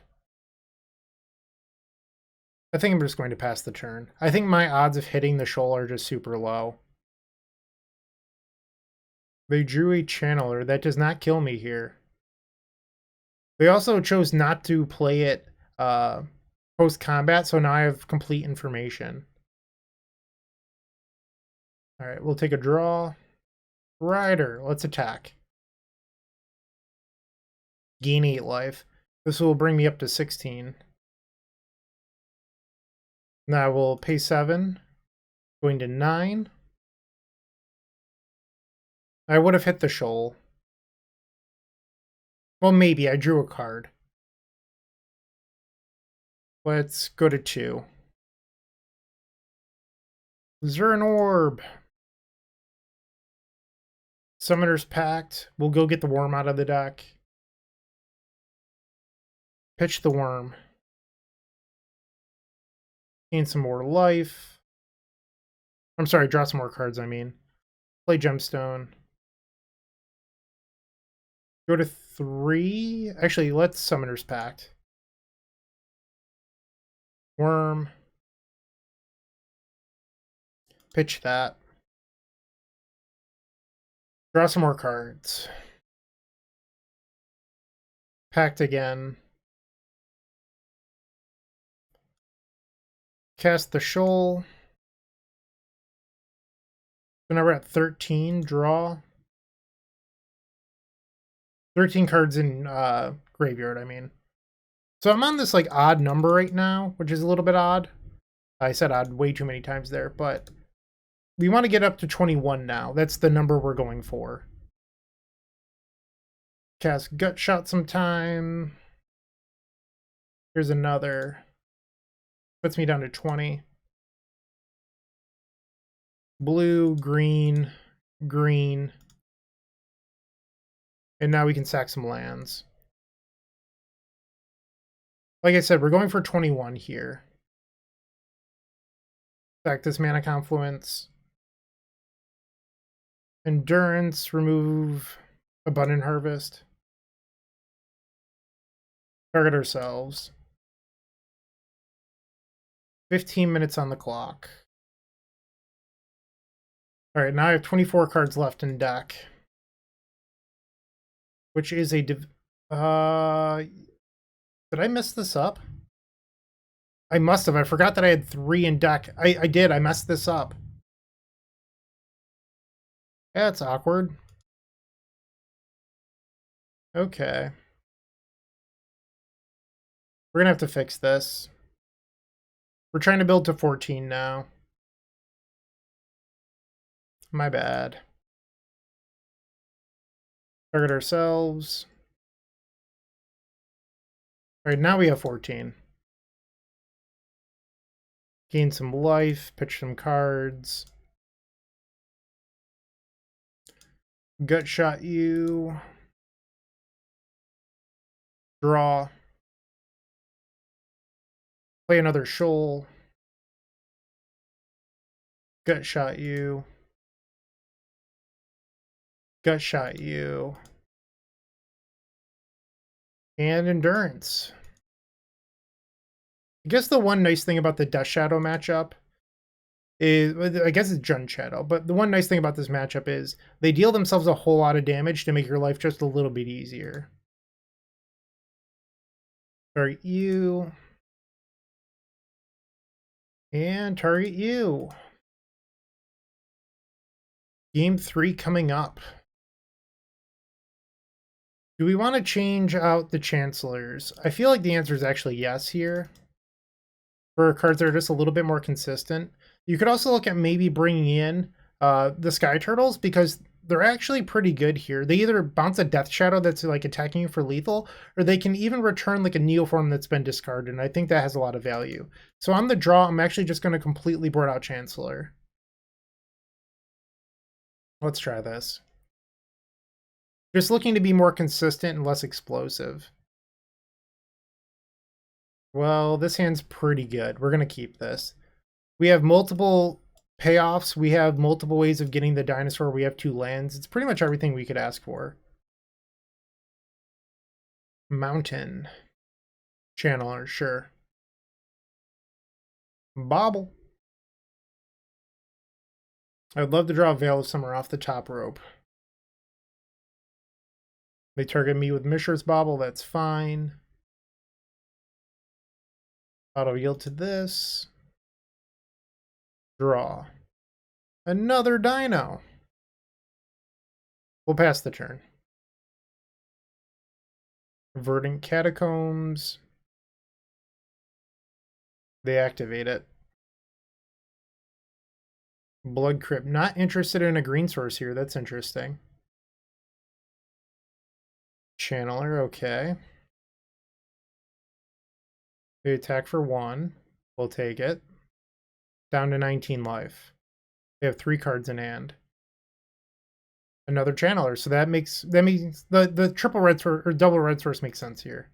I think I'm just going to pass the turn. I think my odds of hitting the shoal are just super low. They drew a channeler. That does not kill me here. They also chose not to play it post-combat, so now I have complete information. Alright, we'll take a draw. Rider, let's attack. Gain 8 life. This will bring me up to 16. Now we'll pay 7. Going to 9. I would have hit the shoal. Well, maybe. I drew a card. Let's go to 2. Zern Orb. Summoner's Pact. We'll go get the worm out of the deck. Pitch the worm. Gain some more life. I'm sorry, draw some more cards, I mean. Play Gemstone. Go to 3. Actually, let's Summoner's Pact. Worm. Pitch that. Draw some more cards. Pact again. Cast the Shoal. So now we're at 13. Draw. 13 cards in graveyard, I mean. So I'm on this like odd number right now, which is a little bit odd. I said odd way too many times there, but we want to get up to 21 now. That's the number we're going for. Cast Gut Shot sometime. Here's another. Puts me down to 20. Blue, green, green. And now we can sack some lands. Like I said, we're going for 21 here. Sack this Mana Confluence. Endurance, remove Abundant Harvest. Target ourselves. 15 minutes on the clock. Alright, now I have 24 cards left in deck. Which is a... did I mess this up? I must have. I forgot that I had 3 in deck. I did. I messed this up. Yeah, it's awkward. Okay. We're gonna have to fix this. We're trying to build to 14 now. My bad. Target ourselves. Alright, now we have 14. Gain some life, pitch some cards. Gut Shot you. Draw. Play another Shoal. Gut Shot you. Gut Shot you. And Endurance. I guess the one nice thing about the Death Shadow matchup is, I guess it's Jund Shadow, but the one nice thing about this matchup is they deal themselves a whole lot of damage to make your life just a little bit easier. Target you. And target you. Game 3 coming up. Do we want to change out the Chancellors? I feel like the answer is actually yes here. For cards that are just a little bit more consistent. You could also look at maybe bringing in the Sky Turtles, because they're actually pretty good here. They either bounce a Death Shadow that's like attacking you for lethal, or they can even return like a Neoform that's been discarded, and I think that has a lot of value. So on the draw, I'm actually just going to completely board out Chancellor. Let's try this. Just looking to be more consistent and less explosive. Well, this hand's pretty good. We're going to keep this. We have multiple payoffs. We have multiple ways of getting the dinosaur. We have 2 lands. It's pretty much everything we could ask for. Mountain. Channeler, sure. Bobble. I'd love to draw a Veil of Summer off the top rope. They target me with Mishra's Bobble, that's fine. Auto yield to this. Draw. Another dino. We'll pass the turn. Verdant Catacombs. They activate it. Blood Crypt. Not interested in a green source here. That's interesting. Channeler, okay. They attack for 1. We'll take it. Down to 19 life. They have 3 cards in hand. Another channeler. So that means the triple red source or double red source makes sense here.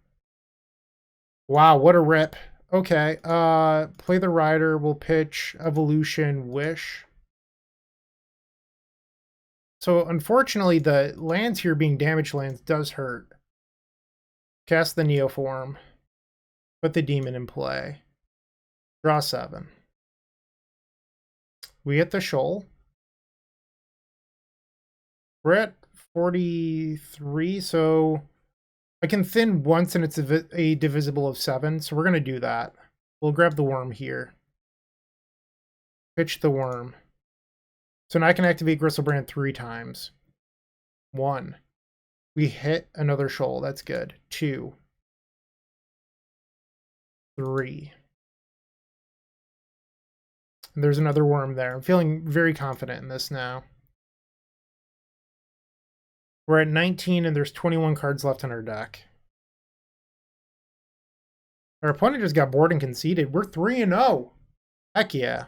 Wow, what a rip. Okay. Play the Rider. We'll pitch Evolution, Wish. So unfortunately, the lands here being damaged lands does hurt. Cast the Neoform. Put the Demon in play. Draw 7. We hit the Shoal. We're at 43, so I can thin once and it's a divisible of 7, so we're going to do that. We'll grab the Worm here. Pitch the Worm. So now I can activate Griselbrand 3 times. 1. We hit another Shoal. That's good. 2. 3. And there's another Worm there. I'm feeling very confident in this now. We're at 19 and there's 21 cards left in our deck. Our opponent just got bored and conceded. We're 3-0. Heck yeah.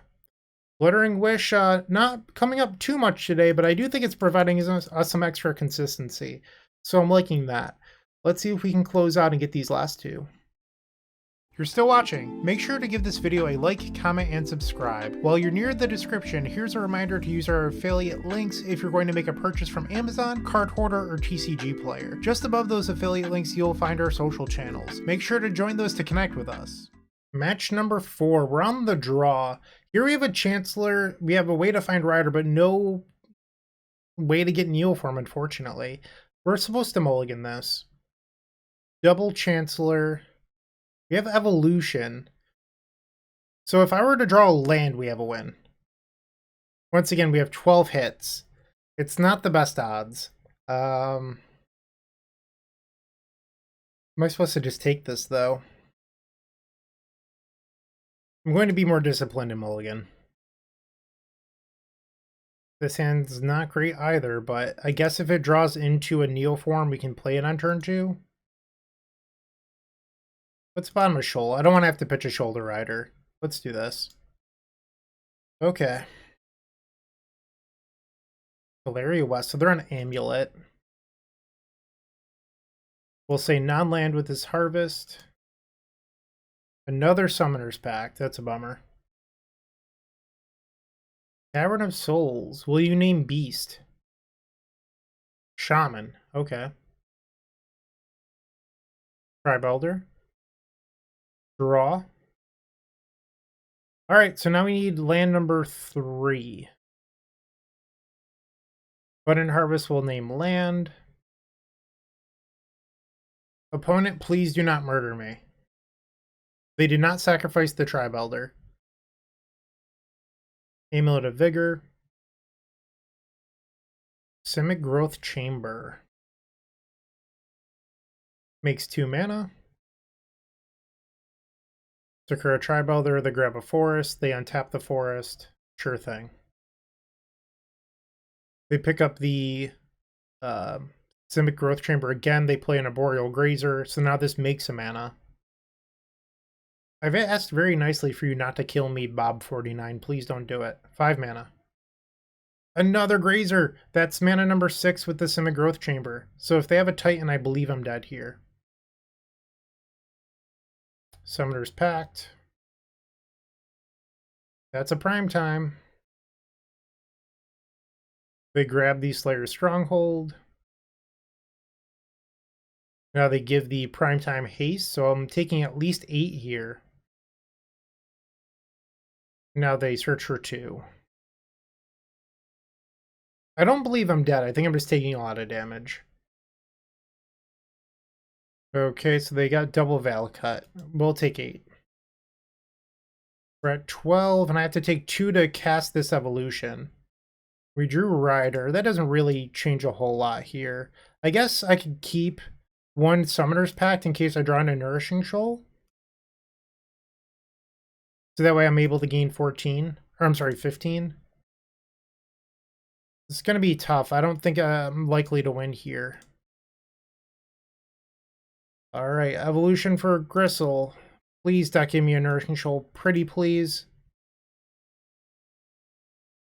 Glittering Wish, not coming up too much today, but I do think it's providing us some extra consistency. So I'm liking that. Let's see if we can close out and get these last 2. If you're still watching, make sure to give this video a like, comment, and subscribe. While you're near the description, here's a reminder to use our affiliate links if you're going to make a purchase from Amazon, Card Hoarder, or TCG Player. Just above those affiliate links, you'll find our social channels. Make sure to join those to connect with us. Match number 4, we're on the draw. Here we have a Chancellor, we have a way to find Rider, but no way to get Neoform, unfortunately. We're supposed to mulligan this. Double Chancellor. We have Evolution. So if I were to draw a land, we have a win. Once again, we have 12 hits. It's not the best odds. Am I supposed to just take this, though? I'm going to be more disciplined in mulligan. This hand's not great either, but I guess if it draws into a Neoform, we can play it on turn 2. What's bottom of Shoal? I don't want to have to pitch a Shoulder Rider. Let's do this. Okay. Valeria West, so they're on Amulet. We'll say non-land with this Harvest. Another Summoner's Pact. That's a bummer. Cavern of Souls. Will you name Beast? Shaman. Okay. Tribe Elder. Draw. Alright, so now we need land number 3. Abundant Harvest will name land. Opponent, please do not murder me. They did not sacrifice the Tribe Elder. Amulet of Vigor. Simic Growth Chamber. Makes 2 mana. Sakura Tribe Elder, they grab a forest, they untap the forest. Sure thing. They pick up the Simic Growth Chamber again, they play an Arboreal Grazer, so now this makes a mana. I've asked very nicely for you not to kill me, Bob49. Please don't do it. 5 mana. Another Grazer! That's mana number 6 with the Simic Growth Chamber. So if they have a Titan, I believe I'm dead here. Summoner's Pact. That's a prime time. They grab the Slayer's Stronghold. Now they give the primetime haste, so I'm taking at least 8 here. Now they search for 2. I don't believe I'm dead. I think I'm just taking a lot of damage. Okay, so they got double Val Cut. We'll take 8. We're at 12, and I have to take 2 to cast this Evolution. We drew Rider. That doesn't really change a whole lot here. I guess I could keep 1 Summoner's Pact in case I draw in a Nourishing Shoal. So that way I'm able to gain 14. Or I'm sorry, 15. It's going to be tough. I don't think I'm likely to win here. All right, evolution for Gristle. Please deck give me a Nourishing Shoal. Pretty please.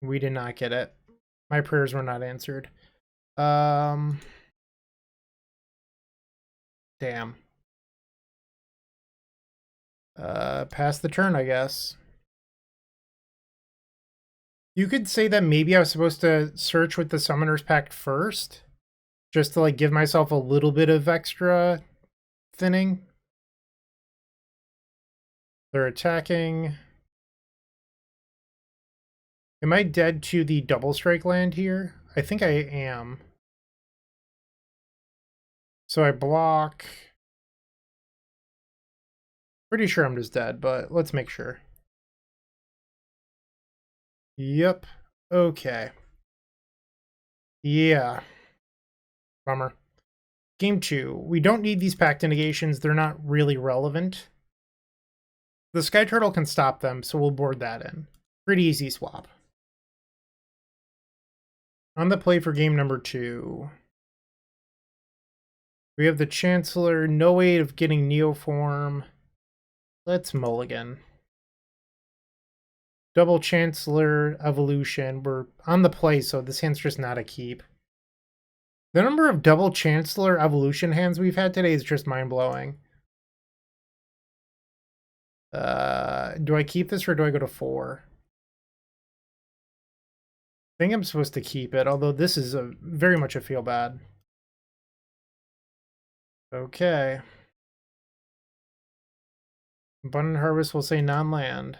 We did not get it. My prayers were not answered. Damn. Pass the turn, I guess. You could say that maybe I was supposed to search with the Summoner's Pact first, just to like give myself a little bit of extra thinning. They're attacking. Am I dead to the double strike land here? I think I am. So I block. Pretty sure I'm just dead, but let's make sure. Yep. Okay. Yeah. Bummer. Game 2. We don't need these pact negations. They're not really relevant. The Sky Turtle can stop them, so we'll board that in. Pretty easy swap. On the play for game number 2. We have the Chancellor. No way of getting Neoform. Let's mulligan. Double Chancellor Evolution. We're on the play, so this hand's just not a keep. The number of double Chancellor Evolution hands we've had today is just mind-blowing. Do I keep this or do I go to 4? I think I'm supposed to keep it, although this is very much a feel bad. Okay. Abundant Harvest will say non-land.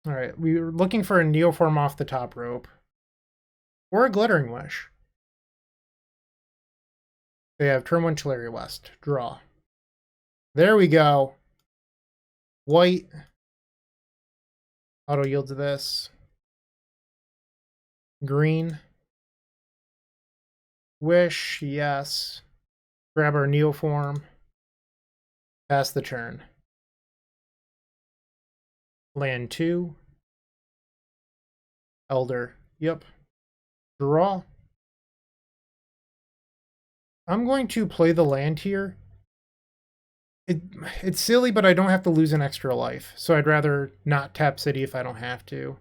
Alright, we were looking for a Neoform off the top rope. Or a Glittering Wish. They have turn 1 Chilleria West. Draw. There we go. White. Auto yield to this. Green. Wish, yes. Grab our Neoform. Pass the turn. Land 2. Elder. Yep. Draw. I'm going to play the land here. It's silly, but I don't have to lose an extra life. So I'd rather not tap city if I don't have to.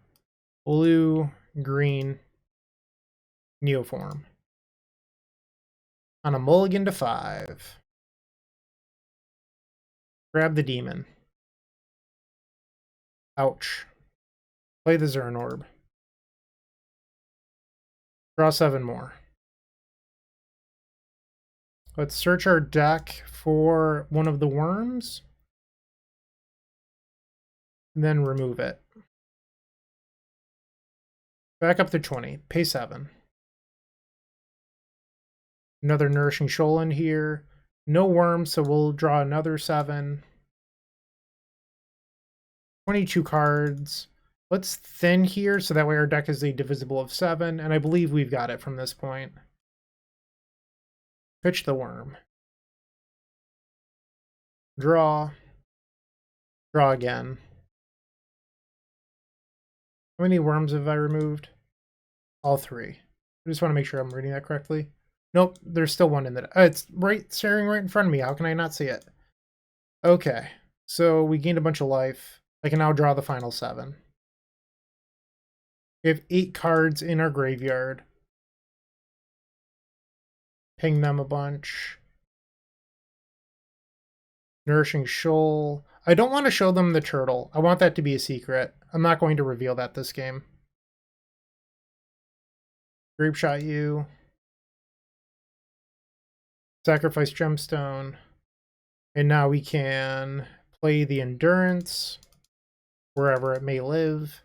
Blue, green, Neoform. On a mulligan to 5. Grab the demon. Ouch. Play the Zern Orb. Draw 7 more. Let's search our deck for one of the worms. And then remove it. Back up to 20. Pay 7. Another Nourishing Shoal in here. No worms, so we'll draw another 7. 22 cards. Let's thin here, so that way our deck is a divisible of 7, and I believe we've got it from this point. Pitch the worm. Draw. Draw again. How many worms have I removed? All 3. I just want to make sure I'm reading that correctly. Nope, there's still one in the... it's right, staring right in front of me. How can I not see it? Okay, so we gained a bunch of life. I can now draw the final 7. We have 8 cards in our graveyard. Ping them a bunch. Nourishing Shoal. I don't want to show them the turtle. I want that to be a secret. I'm not going to reveal that this game. Grape Shot you. Sacrifice Gemstone. And now we can play the Endurance wherever it may live.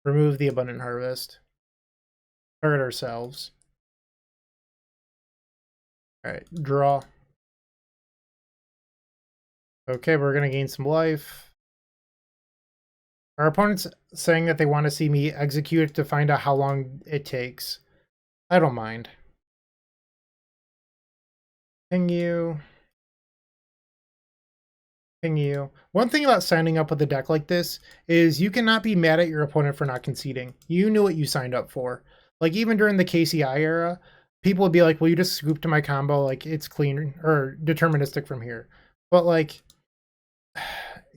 Remove the Abundant Harvest. Target ourselves. Alright, draw. Okay, we're going to gain some life. Our opponent's saying that they want to see me execute it to find out how long it takes. I don't mind. Ping you. Ping you. One thing about signing up with a deck like this is you cannot be mad at your opponent for not conceding. You knew what you signed up for. Like, even during the KCI era, people would be like, well, you just scoop to my combo, like, it's clean or deterministic from here. But, like,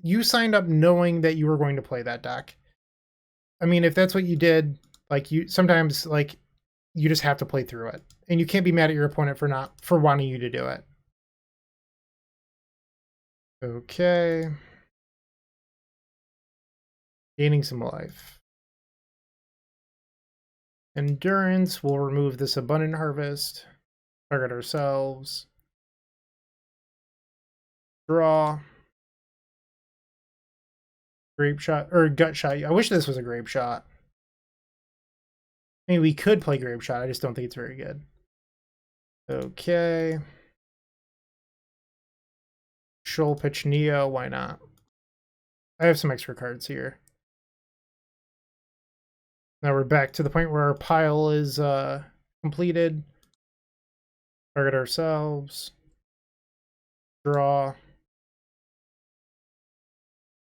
you signed up knowing that you were going to play that deck. I mean, if that's what you did, like, you sometimes, like, you just have to play through it. And you can't be mad at your opponent for wanting you to do it. Okay. Gaining some life. Endurance, we'll remove this Abundant Harvest. Target ourselves. Draw. Grape Shot, or Gut Shot. I wish this was a Grape Shot. I mean, we could play Grape Shot, I just don't think it's very good. Okay. Shoal pitch Neo, why not? I have some extra cards here. Now we're back to the point where our pile is completed. Target ourselves. Draw.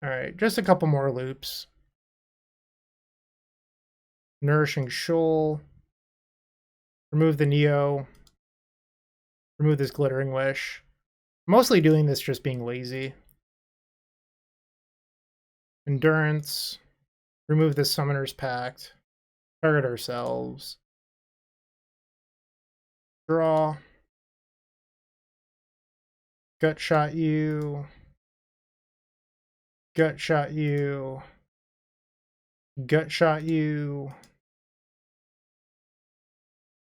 Alright, just a couple more loops. Nourishing Shoal. Remove the Neo. Remove this Glittering Wish. Mostly doing this just being lazy. Endurance. Remove the Summoner's Pact. Target ourselves. Draw. Gut Shot you. Gut Shot you. Gut Shot you.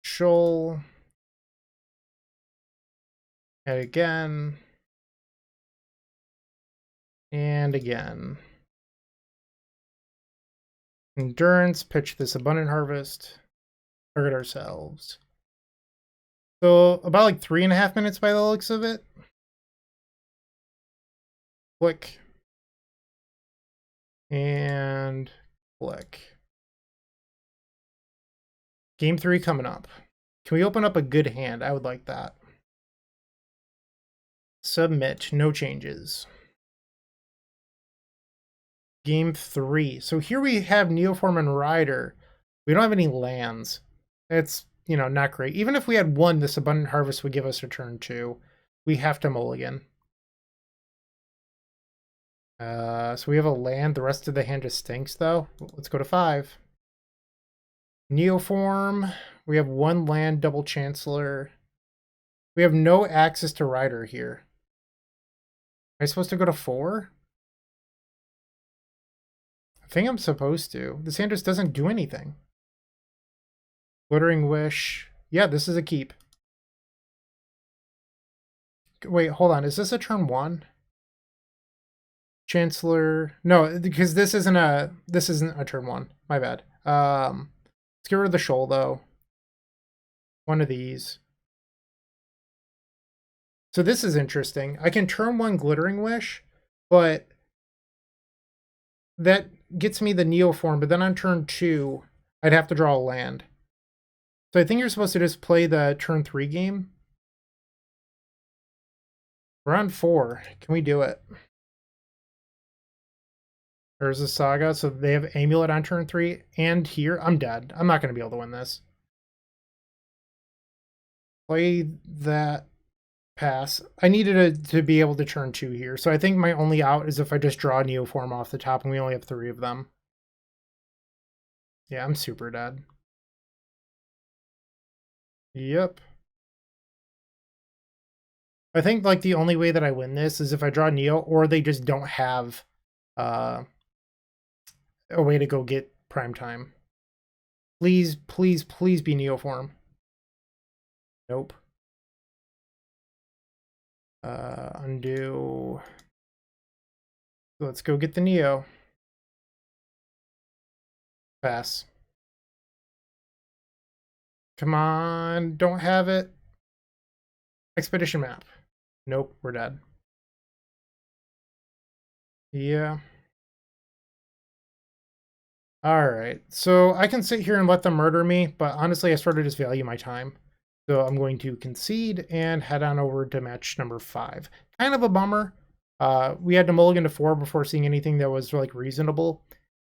Shoal. And again. And again. Endurance, pitch this Abundant Harvest. Target ourselves. So about like 3.5 minutes by the looks of it. Click. And click. Game 3 coming up. Can we open up a good hand? I would like that. Submit. No changes. Game 3. So here we have Neoform and Rider. We don't have any lands. It's, you know, not great. Even if we had one, this Abundant Harvest would give us a turn 2. We have to mulligan. So we have a land. The rest of the hand just stinks, though. Let's go to 5. Neoform. We have 1 land, double Chancellor. We have no access to Rider here. Am I supposed to go to 4? I think I'm supposed to. This hand just doesn't do anything. Glittering Wish. Yeah, this is a keep. Wait, hold on. Is this a turn 1? Chancellor. No, because this isn't a turn 1. My bad. Let's get rid of the Shoal though. One of these. So this is interesting. I can turn 1 Glittering Wish, but that gets me the Neoform, but then on turn 2, I'd have to draw a land. So I think you're supposed to just play the turn 3 game. We're on 4. Can we do it? There's a Saga, so they have Amulet on turn 3, and here, I'm dead. I'm not going to be able to win this. Play that, pass. I needed to be able to turn 2 here, so I think my only out is if I just draw a Neoform off the top, and we only have 3 of them. Yeah, I'm super dead. Yep. I think, like, the only way that I win this is if I draw Neo, or they just don't have a way to go get prime time. Please, please, please be Neoform. Nope. Undo. Let's go get the Neo. Pass. Come on, don't have it. Expedition map. Nope, we're dead. Yeah. Alright, so I can sit here and let them murder me, but honestly I sort of just value my time. So I'm going to concede and head on over to match number 5. Kind of a bummer, We had to mulligan to 4 before seeing anything that was like reasonable.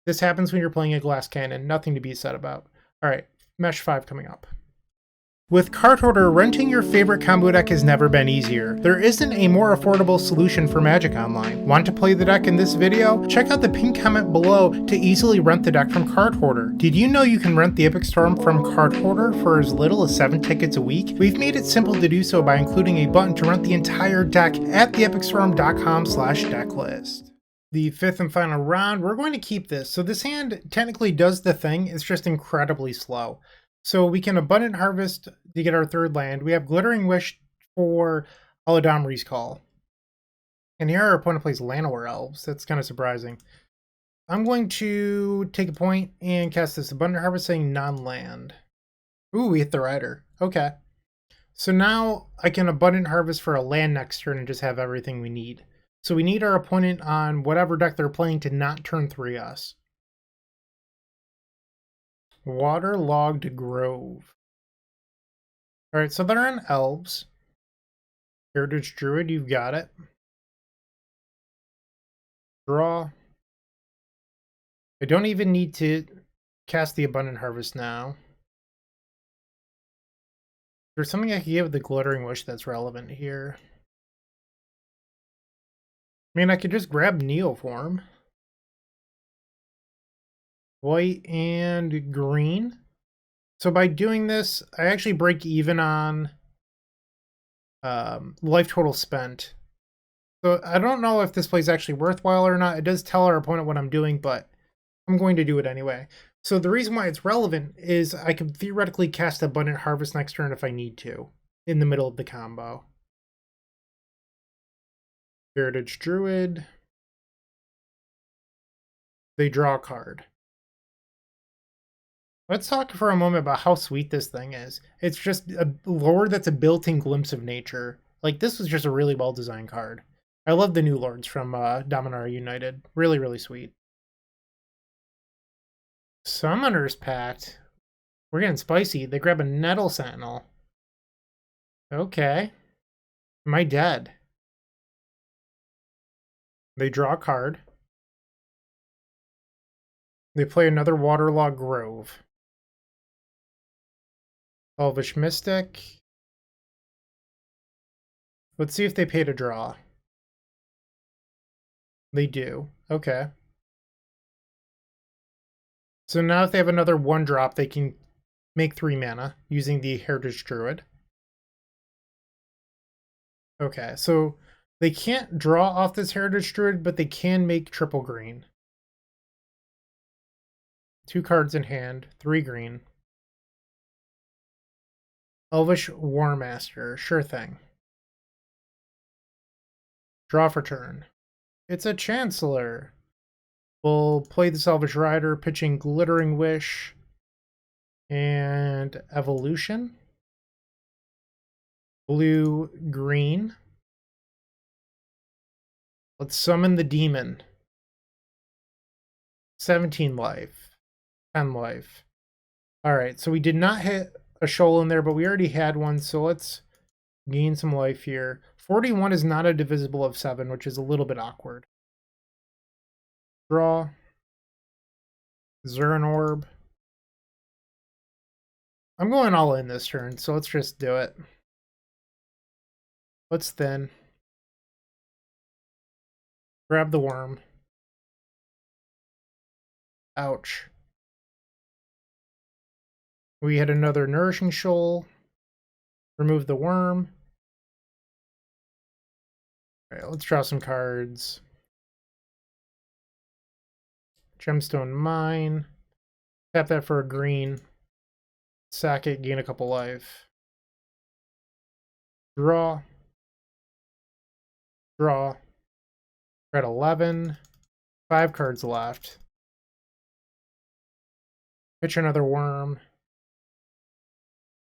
This happens when you're playing a glass cannon. Nothing to be said about. All right, Mesh 5 coming up. With Card Hoarder, renting your favorite combo deck has never been easier. There isn't a more affordable solution for Magic Online. Want to play the deck in this video? Check out the pinned comment below to easily rent the deck from Card Hoarder. Did you know you can rent the Epic Storm from Card Hoarder for as little as 7 tickets a week? We've made it simple to do so by including a button to rent the entire deck at theepicstorm.com/decklist. The fifth and final round, we're going to keep this. So this hand technically does the thing, it's just incredibly slow. So we can Abundant Harvest to get our third land. We have Glittering Wish for Aladomri's Call. And here our opponent plays Llanowar Elves. That's kind of surprising. I'm going to take a point and cast this Abundant Harvest saying non-land. Ooh, we hit the Rider. Okay. So now I can Abundant Harvest for a land next turn and just have everything we need. So we need our opponent on whatever deck they're playing to not turn 3 us. Waterlogged Grove. Alright, so they're on Elves. Heritage Druid, you've got it. Draw. I don't even need to cast the Abundant Harvest now. There's something I can get with the Glittering Wish that's relevant here. I mean, I could just grab Neoform. White and green. So by doing this, I actually break even on life total spent. So I don't know if this play is actually worthwhile or not. It does tell our opponent what I'm doing, but I'm going to do it anyway. So the reason why it's relevant is I can theoretically cast Abundant Harvest next turn if I need to, in the middle of the combo. Heritage Druid. They draw a card. Let's talk for a moment about how sweet this thing is. It's just a lord that's a built-in glimpse of nature. Like, this was just a really well-designed card. I love the new lords from Dominaria United. Really, really sweet. Summoner's Pact. We're getting spicy. They grab a Nettle Sentinel. Okay. Am I dead? They draw a card. They play another Waterlogged Grove. Elvish Mystic. Let's see if they pay to draw. They do. Okay. So now if they have another 1-drop, they can make 3 mana using the Heritage Druid. Okay, so they can't draw off this Heritage Druid, but they can make triple green. 2 cards in hand, 3 green. Elvish War Master, sure thing. Draw for turn. It's a Chancellor. We'll play the Elvish Rider, pitching Glittering Wish and Evolution. Blue, green. Let's summon the demon. 17 life. 10 life. Alright, so we did not hit a shoal in there, but we already had one, so let's gain some life here. 41 is not a divisible of 7, which is a little bit awkward. Draw. Zurin Orb. I'm going all in this turn, so let's just do it. Let's thin. Grab the worm. Ouch. We had another Nourishing Shoal. Remove the worm. Alright, let's draw some cards. Gemstone Mine. Tap that for a green. Sack it, gain a couple life. Draw. Draw. We're at 11. 5 cards left. Pitch another worm.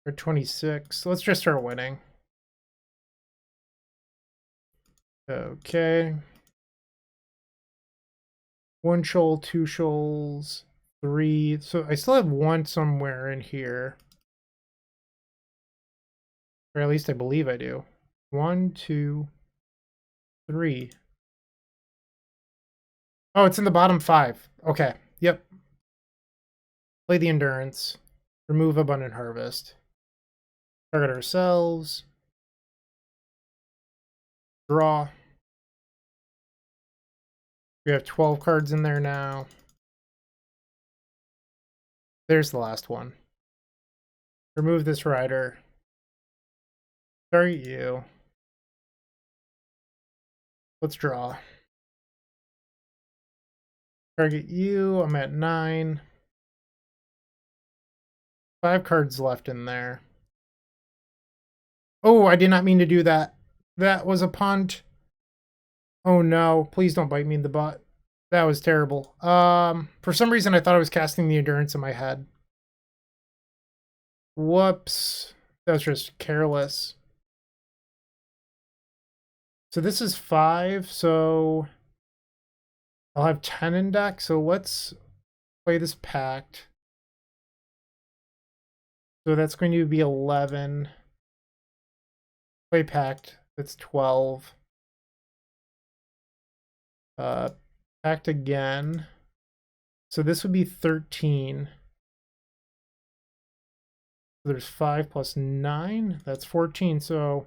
We're at 26. Let's just start winning. Okay. 1 shoal, 2 shoals, 3. So I still have 1 somewhere in here. Or at least I believe I do. 1, 2, 3. Oh, it's in the bottom 5. Okay. Yep. Play the Endurance. Remove Abundant Harvest. Target ourselves. Draw. We have 12 cards in there now. There's the last one. Remove this rider. Target you. Let's draw. Target you. I'm at 9. 5 cards left in there. Oh, I did not mean to do that. That was a punt. Oh no, please don't bite me in the butt. That was terrible. For some reason I thought I was casting the Endurance in my head. Whoops. That was just careless. So this is 5, so I'll have 10 in deck, so let's play this Pact. So that's going to be 11. Play Pact, that's 12. Pact again. So this would be 13. So there's 5 plus 9, that's 14, so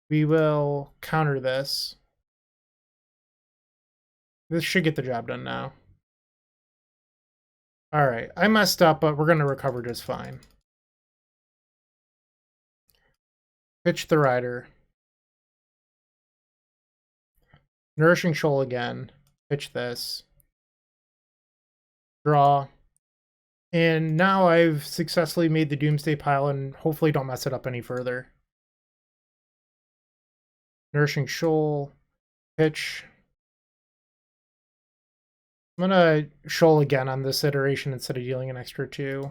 we will counter this. This should get the job done now. Alright, I messed up, but we're going to recover just fine. Pitch the Rider. Nourishing Shoal again. Pitch this. Draw. And now I've successfully made the Doomsday pile and hopefully don't mess it up any further. Nourishing Shoal. Pitch. I'm going to Shoal again on this iteration instead of dealing an extra 2.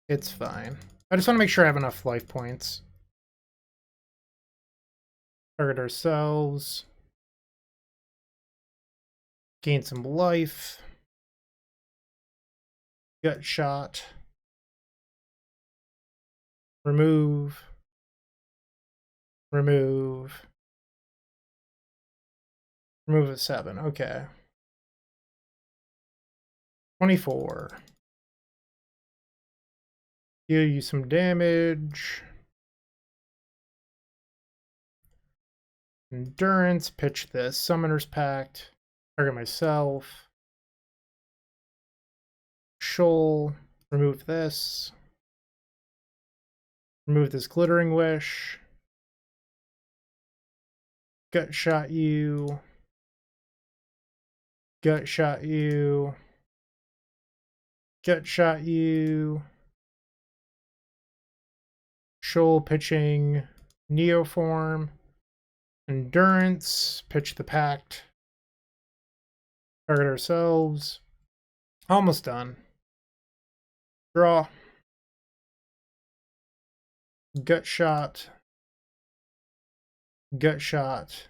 It's fine. I just want to make sure I have enough life points. Target ourselves. Gain some life. Gut shot. Remove. Remove. Remove a 7. Okay. 24. Deal you some damage. Endurance. Pitch this. Summoner's Pact. Target myself. Shoal. Remove this. Remove this Glittering Wish. Gut shot you. Gut shot you. Gut shot you. Shoal pitching Neoform. Endurance. Pitch the Pact. Target ourselves. Almost done. Draw. Gut shot. Gut shot.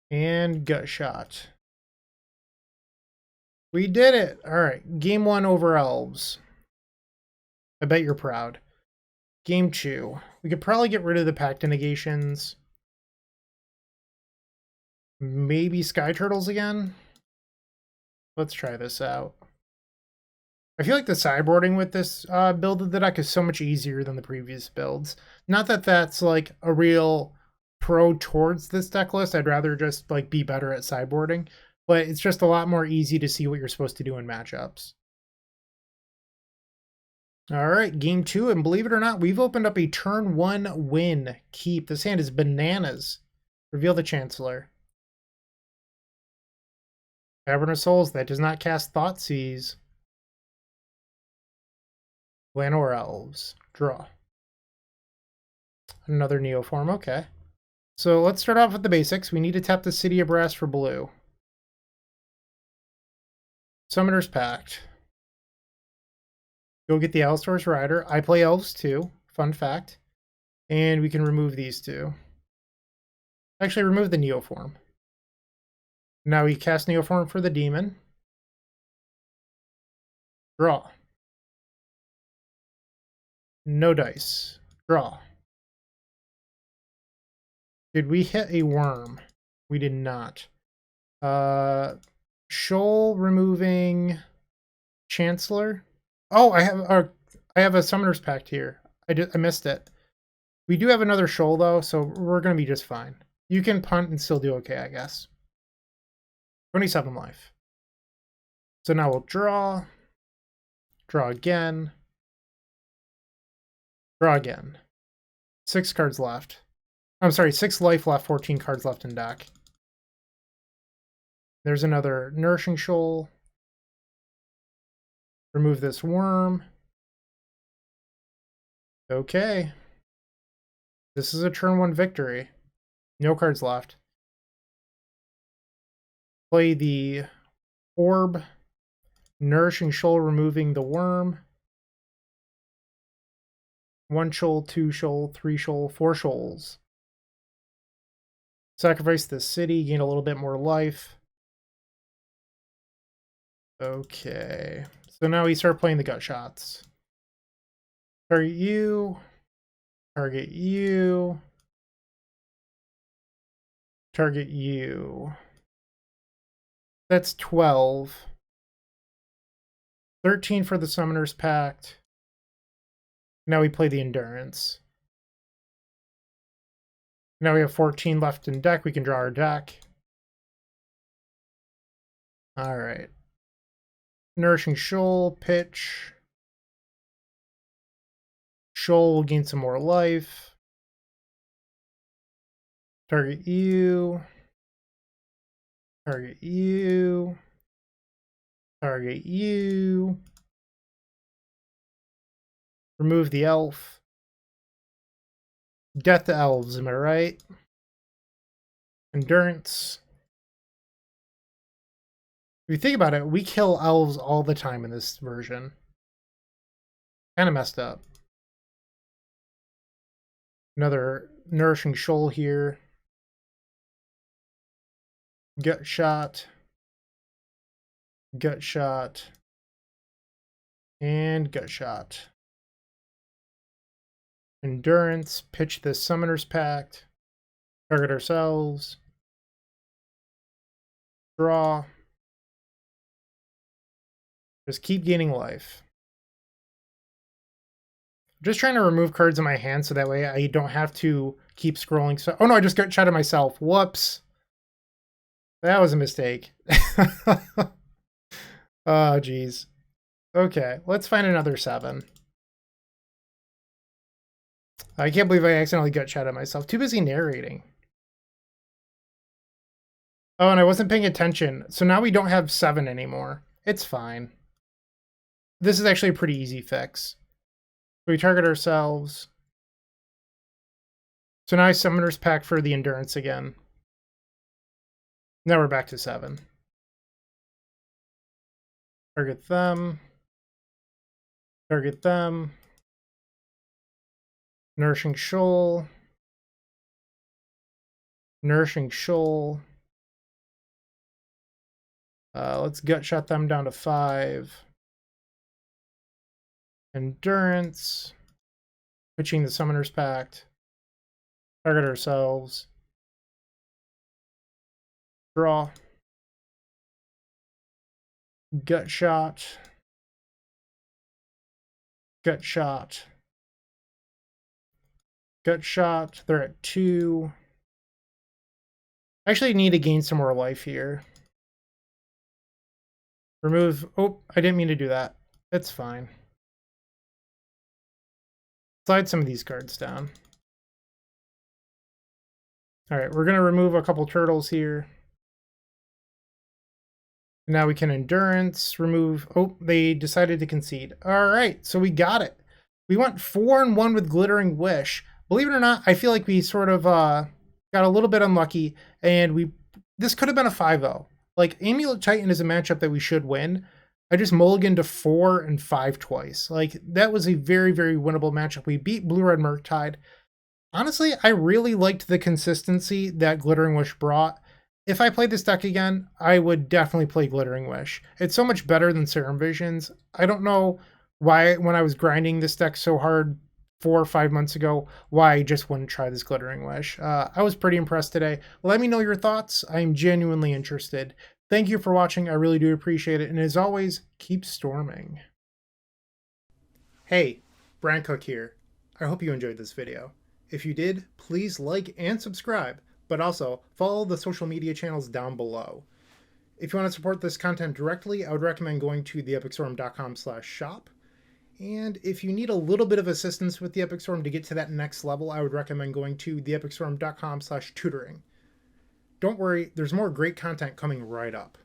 And gut shot. We did it! Alright, game 1 over elves. I bet you're proud. Game 2. We could probably get rid of the Pact negations. Maybe Sky Turtles again? Let's try this out. I feel like the sideboarding with this build of the deck is so much easier than the previous builds. Not that that's like a real pro towards this deck list. I'd rather just like be better at sideboarding, but it's just a lot more easy to see what you're supposed to do in matchups. All right, game 2, and believe it or not, we've opened up a turn 1 win keep. This hand is bananas. Reveal the Chancellor. Cavern of Souls that does not cast Thoughtseize. Llanowar Elves. Draw. Another Neoform, okay. So let's start off with the basics. We need to tap the City of Brass for blue. Summoner's Pact. Go get the Allosaurus Rider. I play elves too. Fun fact. And we can remove these two. Actually, remove the Neoform. Now we cast Neoform for the demon. Draw. No dice. Draw. Did we hit a worm? We did not. Shoal removing Chancellor. Oh, I have a Summoner's Pact here. I missed it. We do have another Shoal though, so we're gonna be just fine. You can punt and still do okay, I guess. 27 life. So now we'll draw again, draw again. 6 cards left. I'm sorry, 6 life left, 14 cards left in deck. There's another Nourishing Shoal. Remove this worm. Okay. This is a turn 1 victory. No cards left. Play the Orb. Nourishing Shoal, removing the worm. 1 shoal, 2 shoal, 3 shoal, 4 shoals. Sacrifice the city, gain a little bit more life. Okay. So now we start playing the gut shots. Target you. Target you. Target you. That's 12. 13 for the Summoner's Pact. Now we play the Endurance. Now we have 14 left in deck. We can draw our deck. Alright. Nourishing Shoal, pitch. Shoal will gain some more life. Target you. Target you. Target you. Remove the elf. Death to elves, am I right? Endurance. If you think about it, we kill elves all the time in this version. Kind of messed up. Another Nourishing Shoal here. Gut shot. Gut shot. And gut shot. Endurance. Pitch the Summoner's Pact. Target ourselves. Draw. Just keep gaining life. Just trying to remove cards in my hand so that way I don't have to keep scrolling. So, oh no, I just got shot at myself. Whoops. That was a mistake. Oh, geez. Okay, let's find another 7. I can't believe I accidentally got shot at myself. Too busy narrating. Oh, and I wasn't paying attention. So now we don't have 7 anymore. It's fine. This is actually a pretty easy fix. We target ourselves. So now I Summoner's Pact for the Endurance again. Now we're back to 7. Target them. Target them. Nourishing Shoal. Nourishing Shoal. Let's gut shot them down to 5. Endurance. Pitching the Summoner's Pact. Target ourselves. Draw. Gut shot. Gut shot. Gut shot. They're at 2. I actually need to gain some more life here. Remove. Oh, I didn't mean to do that. It's fine. Slide some of these cards down. All right, we're going to remove a couple turtles here. Now we can Endurance, remove. Oh, they decided to concede. All right, so we got it. We went 4-1 with Glittering Wish. Believe it or not, I feel like we sort of got a little bit unlucky, and this could have been a 5-0. Like, Amulet Titan is a matchup that we should win. I just mulliganed to 4 and 5 twice. Like, that was a very, very winnable matchup. We beat Blue-Red Murktide. Honestly, I really liked the consistency that Glittering Wish brought. If I played this deck again, I would definitely play Glittering Wish. It's so much better than Serum Visions. I don't know why, when I was grinding this deck so hard 4 or 5 months ago why I just wouldn't try this Glittering Wish. I was pretty impressed today. Let me know your thoughts. I'm genuinely interested. Thank you for watching. I really do appreciate it. And as always, keep storming. Hey, Bryant Cook here. I hope you enjoyed this video. If you did, please like and subscribe, but also follow the social media channels down below. If you want to support this content directly, I would recommend going to theepicstorm.com/shop. And if you need a little bit of assistance with the Epic Storm to get to that next level, I would recommend going to theepicstorm.com/tutoring. Don't worry, there's more great content coming right up.